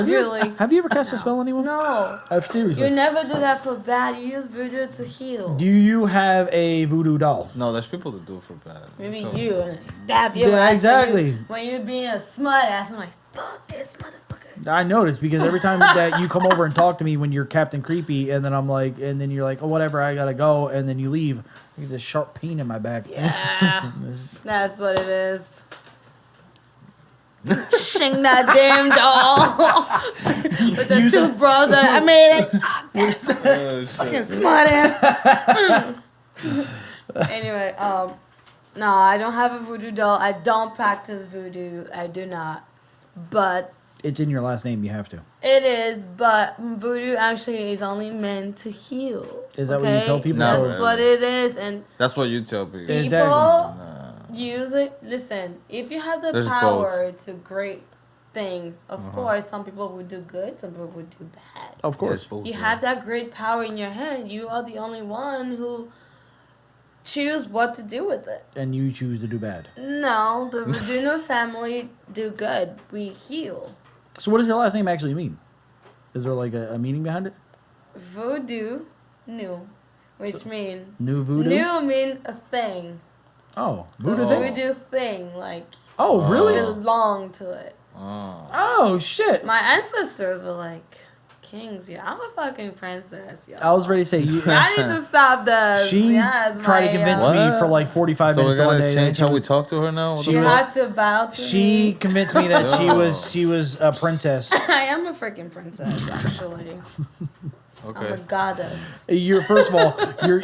really. Have you ever cast a spell on anyone? No. Seriously. You never do that for bad. You use voodoo to heal. Do you have a voodoo doll? No, there's people that do it for bad. Maybe So- you and stab your Yeah, ass exactly. When you're being a smut ass, I'm like, fuck this motherfucker. I noticed because every time that you come over and talk to me when you're Captain Creepy, and then I'm like, and then you're like, oh, whatever, I gotta go, and then you leave. I get this sharp pain in my back. Yeah, that's what it is. Shing that damn doll with the Use 2 it. bros that I made it. Oh, shit. Fucking smart ass. Anyway, no, I don't have a voodoo doll. I don't practice voodoo. I do not. But It's in your last name, you have to. it is, but voodoo actually is only meant to heal. Is that what you tell people? No. That's what it is, and That's what you tell people. Yeah. people Exactly. use it. Listen, if you have the There's power to great things, of course, some people would do good, some people would do bad. Of course. Yes, both, You yeah. have that great power in your hand. You are the only one who choose what to do with it. And you choose to do bad. No, the Verduna family do good. We heal. So what does your last name actually mean? Is there a meaning behind it? Voodoo, new, which mean New voodoo? new mean a thing. Oh, So voodoo thing? voodoo thing, like Oh, really? belong to it. Oh. Oh, shit. My ancestors were like kings. Yeah, I'm a fucking princess. Yo. I was ready to say, you, I need to stop this. she Yes, tried to my, convince What? me for 45 So we minutes one gotta day. change that how we talk to her now? What She the You was- fuck? have to bow to She me. convinced me that Yo. she was a princess. I am a freaking princess, actually. I'm a Okay. goddess. You're first of all,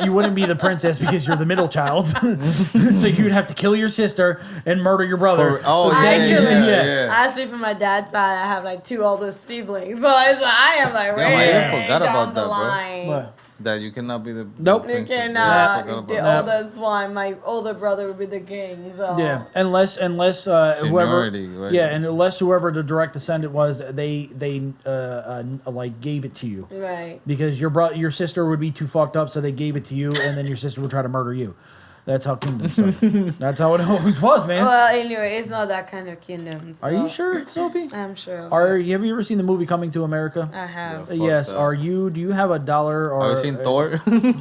you wouldn't be the princess because you're the middle child, so you'd have to kill your sister and murder your brother. Oh, But yeah, then- yeah, yeah. yeah. Actually, from my dad's side, I have like 2 older siblings. So I am like, Damn, I way even forgot down about the that, bro. line. What? That you cannot be the Nope. You princess. cannot. Yeah, I forgot The about that. oldest one, my older brother would be the king. So Yeah, unless whoever, Seniority, right? yeah, and unless whoever the direct descendant was, they gave it to you Right. because your sister would be too fucked up, so they gave it to you, and then your sister would try to murder you. That's how kingdoms started. That's how it always was, man. Well, anyway, it's not that kind of kingdom. Are you sure, Sophie? I'm sure. of Have it. you ever seen the movie Coming to America? I have. Fuck Yes. that. Do you have a dollar or? Have you seen Thor? Do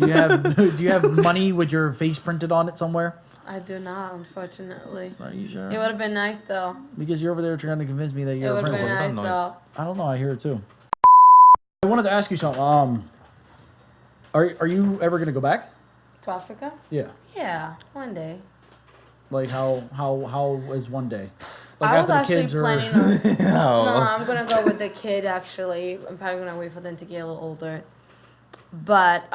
you have money with your face printed on it somewhere? I do not, unfortunately. Are you sure? It would have been nice though. Because you're over there trying to convince me that It you're a would have been princess. nice That's though. I don't know. I hear it too. I wanted to ask you something. Are you ever gonna go back? To Africa? Yeah. Yeah, one day. Like how is one day? Like I was after the actually kids are. planning on. No. No, I'm gonna go with the kid. Actually, I'm probably gonna wait for them to get a little older. But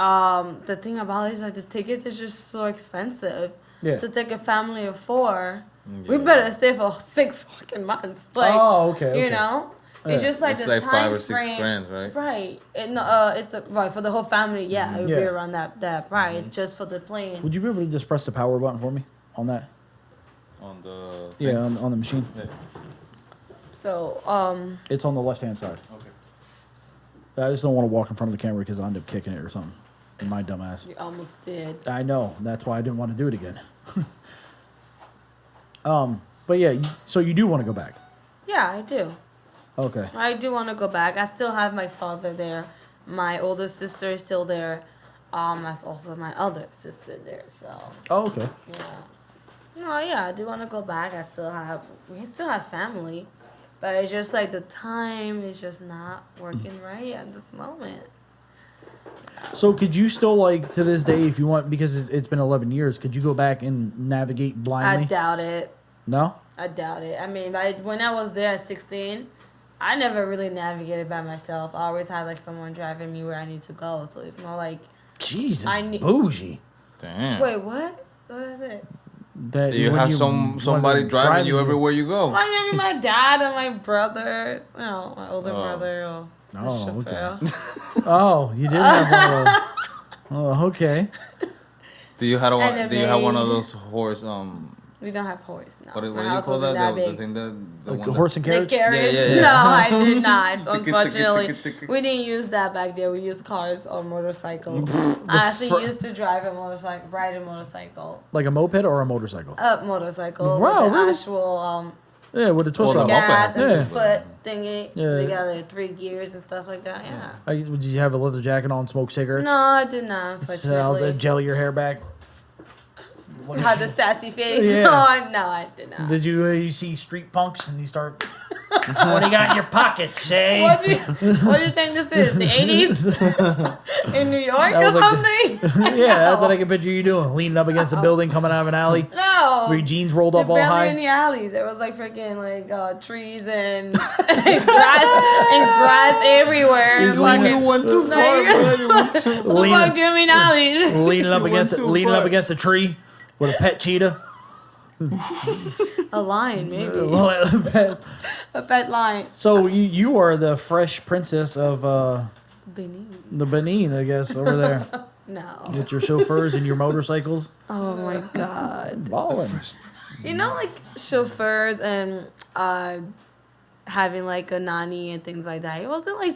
the thing about it is like the tickets are just so expensive. Yeah. To take a family of 4, we Yeah. better stay for 6 fucking months. Like, Oh, okay. you Okay. know, Yeah. it's just like It's the like time 5 or 6 frame. grand, right? Right. It's right for the whole family. Yeah, it would be Yeah. around that price just for the plane. Would you be able to just press the power button for me on that? On the Yeah, thing? on the machine. Yeah. So It's on the left hand side. Okay. I just don't want to walk in front of the camera because I'll end up kicking it or something. My dumb ass. you almost did. I know. That's why I didn't want to do it again. But yeah, so you do want to go back. Yeah, I do. Okay. I do want to go back. I still have my father there. My older sister is still there. That's also my other sister there. So Oh, okay. yeah. No, yeah, I do want to go back. We still have family, but it's just like the time is just not working right at this moment. So could you still like to this day, if you want, because it's been 11 years, could you go back and navigate blindly? I doubt it. No. I doubt it. I mean, when I was there at 16, I never really navigated by myself. I always had like someone driving me where I need to go. So it's not like. Jesus, I bougie. Damn. Wait, what? What is it? That You when have when somebody they're driving you everywhere you go. Well, I mean, my dad and my brother, my older Oh. brother, or the Oh, chauffeur. Oh, you did have one of those. Oh, okay. Do you have And do you have one of maid. those horse We don't have horse now. what do My you house call wasn't that? that The big. thing that the Like one a that- horse and The carriage? carriage? Yeah, yeah, yeah. No, I did not. Ticket, ticket, Unfortunately, ticket, ticket. we didn't use that back there. We used cars or motorcycles. I actually fir- used to drive a motorcycle, ride a motorcycle. Like a moped or a motorcycle? A motorcycle Wow, with the really? actual Yeah, with a twist Oh, the rod. moped. gas and the Yeah. foot thingy. Yeah. We got like 3 gears and stuff like that. Yeah. Did you have a leather jacket on, smoke cigarettes? No, I did not. So, Unfortunately. jelly your hair back. Had the sassy face. Yeah. No, I did not. Did you see street punks and you start? What do you got in your pockets, Shay? What do you think this is? The 80s in New York That or was like something? Yeah, that's what I can picture you doing. Leaning up against a building, coming out of an alley. No. With your jeans rolled They're up all barely high. in the alleys. There was like freaking like trees and grass everywhere. He's Like, leaning- You went too Like- far, man. You went too what the fuck do you mean alleys? leaning up You against went too leaning up far. against a tree with a pet cheetah. A lion, maybe. Pet- A pet lion. So you are the fresh princess of Benin. the Benin, I guess, over there No. with your chauffeurs and your motorcycles. Oh my god. Ballin'. You know, like chauffeurs and having like a nanny and things like that. It wasn't like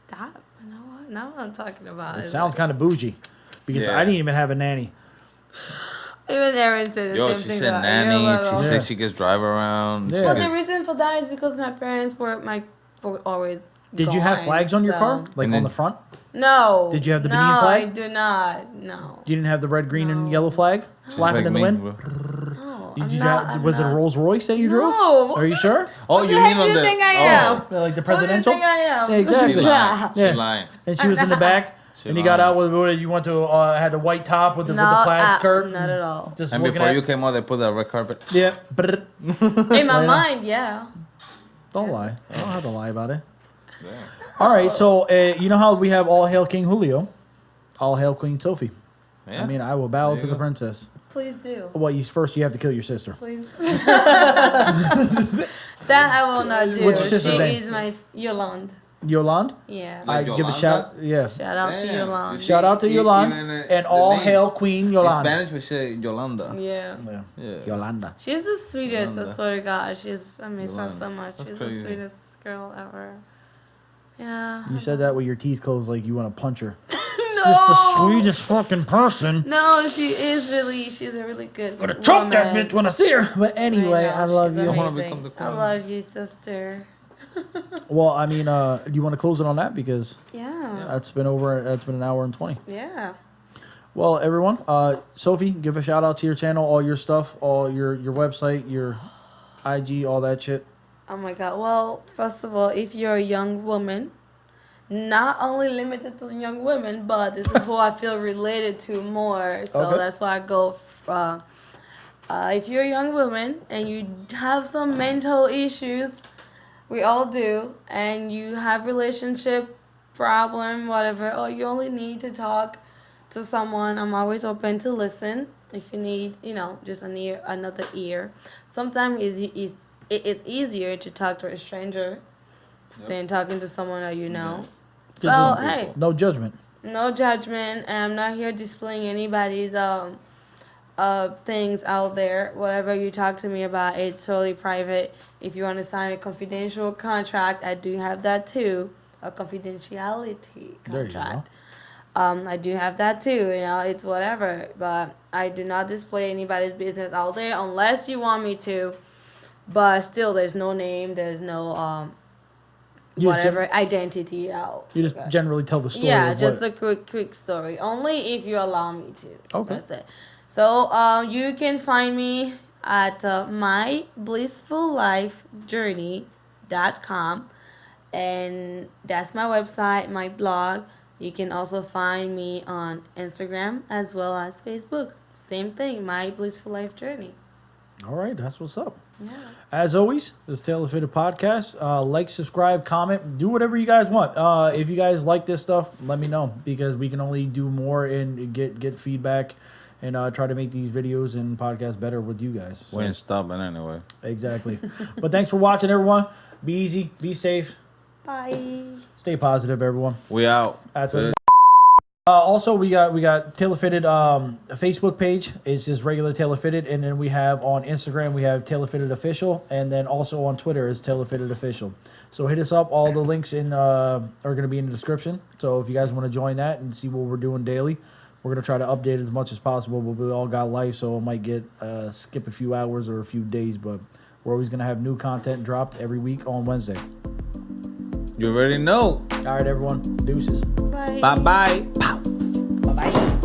that. You know what? Now what I'm talking about. It is sounds kind of bougie because Yeah. I didn't even have a nanny. even Aaron said the Yo, same she thing. said that- nanny. yeah, She well, said she gets drive around. Yeah. Well, She the gets- reason for that is because my parents were always. Did you have gone, flags on your so- car, like And on then- the front? No. Did you have the no, Benin flag? I do not. No. You didn't have the red, green, and No. yellow flag She's flapping like in the me, wind. bro. No. Did I'm you not, have, I'm was it a not. Rolls Royce that you drove? No. Are you sure? Oh, What you the mean heck on do you the? think I oh. am? Like the What do you presidential? think I am? Yeah, She exactly. lying. She Yeah. lying. And she was in the back, She and you got lying. out with you went to had a white top with the plaid skirt. Not at all. Just And looking before at, you came out, they put that red carpet. yeah. Brr. In my Yeah. mind, yeah. Don't lie. I don't have to lie about it. Yeah. All right, so you know how we have all hail King Julio, all hail Queen Sophie. Yeah. I mean, I will bow There to you the go. princess. Please do. Well, first you have to kill your sister. Please. That I will not do. What's your sister's She name? is my Yolande. Yolande. Yeah. Like I give a Yolanda? shout. Yeah. Shout out to Damn. Yolande. Shout out to E- Yolande even, and the all name. hail Queen In Yolande. Spanish, we say Yolanda. Yeah. Yeah. Yeah. Yolanda. She's the sweetest, I Yolanda. swear to God. I miss her Yolanda. so much. That's She's crazy. the sweetest girl ever. Yeah. You said that with your teeth closed like you want to punch her. No. Just the sweetest fucking person. No, she's a really good I'm gonna choke that woman. bitch when I see her. But anyway, know, I love she's you. wanna amazing. become the I queen. love you, sister. Well, I mean, do you want to close it on that because Yeah. that's been an hour and 20. Yeah. Well, everyone, Sophie, give a shout out to your channel, all your stuff, all your website, your IG, all that shit. Oh my God. Well, first of all, if you're a young woman not only limited to young women, but this is who I feel related to more. So Okay. that's why I go. If you're a young woman and you have some mental issues, we all do, and you have relationship problem, whatever, or you only need to talk to someone, I'm always open to listen. If you need, just another ear. Sometimes it's easier to talk to a stranger than talking to someone that you know. So Just hey, no judgment. no judgment. And I'm not here displaying anybody's things out there. Whatever you talk to me about, it's totally private. If you want to sign a confidential contract, I do have that too. A confidentiality There you go. contract. I do have that too. It's whatever. But I do not display anybody's business out there unless you want me to. But still, there's no name. There's no You just whatever identity out. You just generally tell the story. Yeah, of just what, a quick story. Only if you allow me to. Okay. That's it. So you can find me at myblissfullifejourney.com, and that's my website, my blog. You can also find me on Instagram as well as Facebook. Same thing, My Blissful Life Journey. All right, that's what's up. Yeah. As always, this Taylor Fitted Podcast. Like, subscribe, comment, do whatever you guys want. If you guys like this stuff, let me know, because we can only do more and get feedback and try to make these videos and podcasts better with you guys. So, We ain't stopping anyway. exactly. But thanks for watching, everyone. Be easy, be safe, Bye. stay positive, everyone. We out. That's Peace. it. Also, we got Taylor Fitted a Facebook page. It's just regular Taylor Fitted, and then we have on Instagram we have Taylor Fitted Official, and then also on Twitter is Taylor Fitted Official. So hit us up. All the links are going to be in the description. So if you guys want to join that and see what we're doing daily, we're going to try to update as much as possible. But we all got life, so it might get skip a few hours or a few days. But we're always going to have new content dropped every week on Wednesday. You already know. All right, everyone. Deuces. Bye. Bye bye. Bye bye.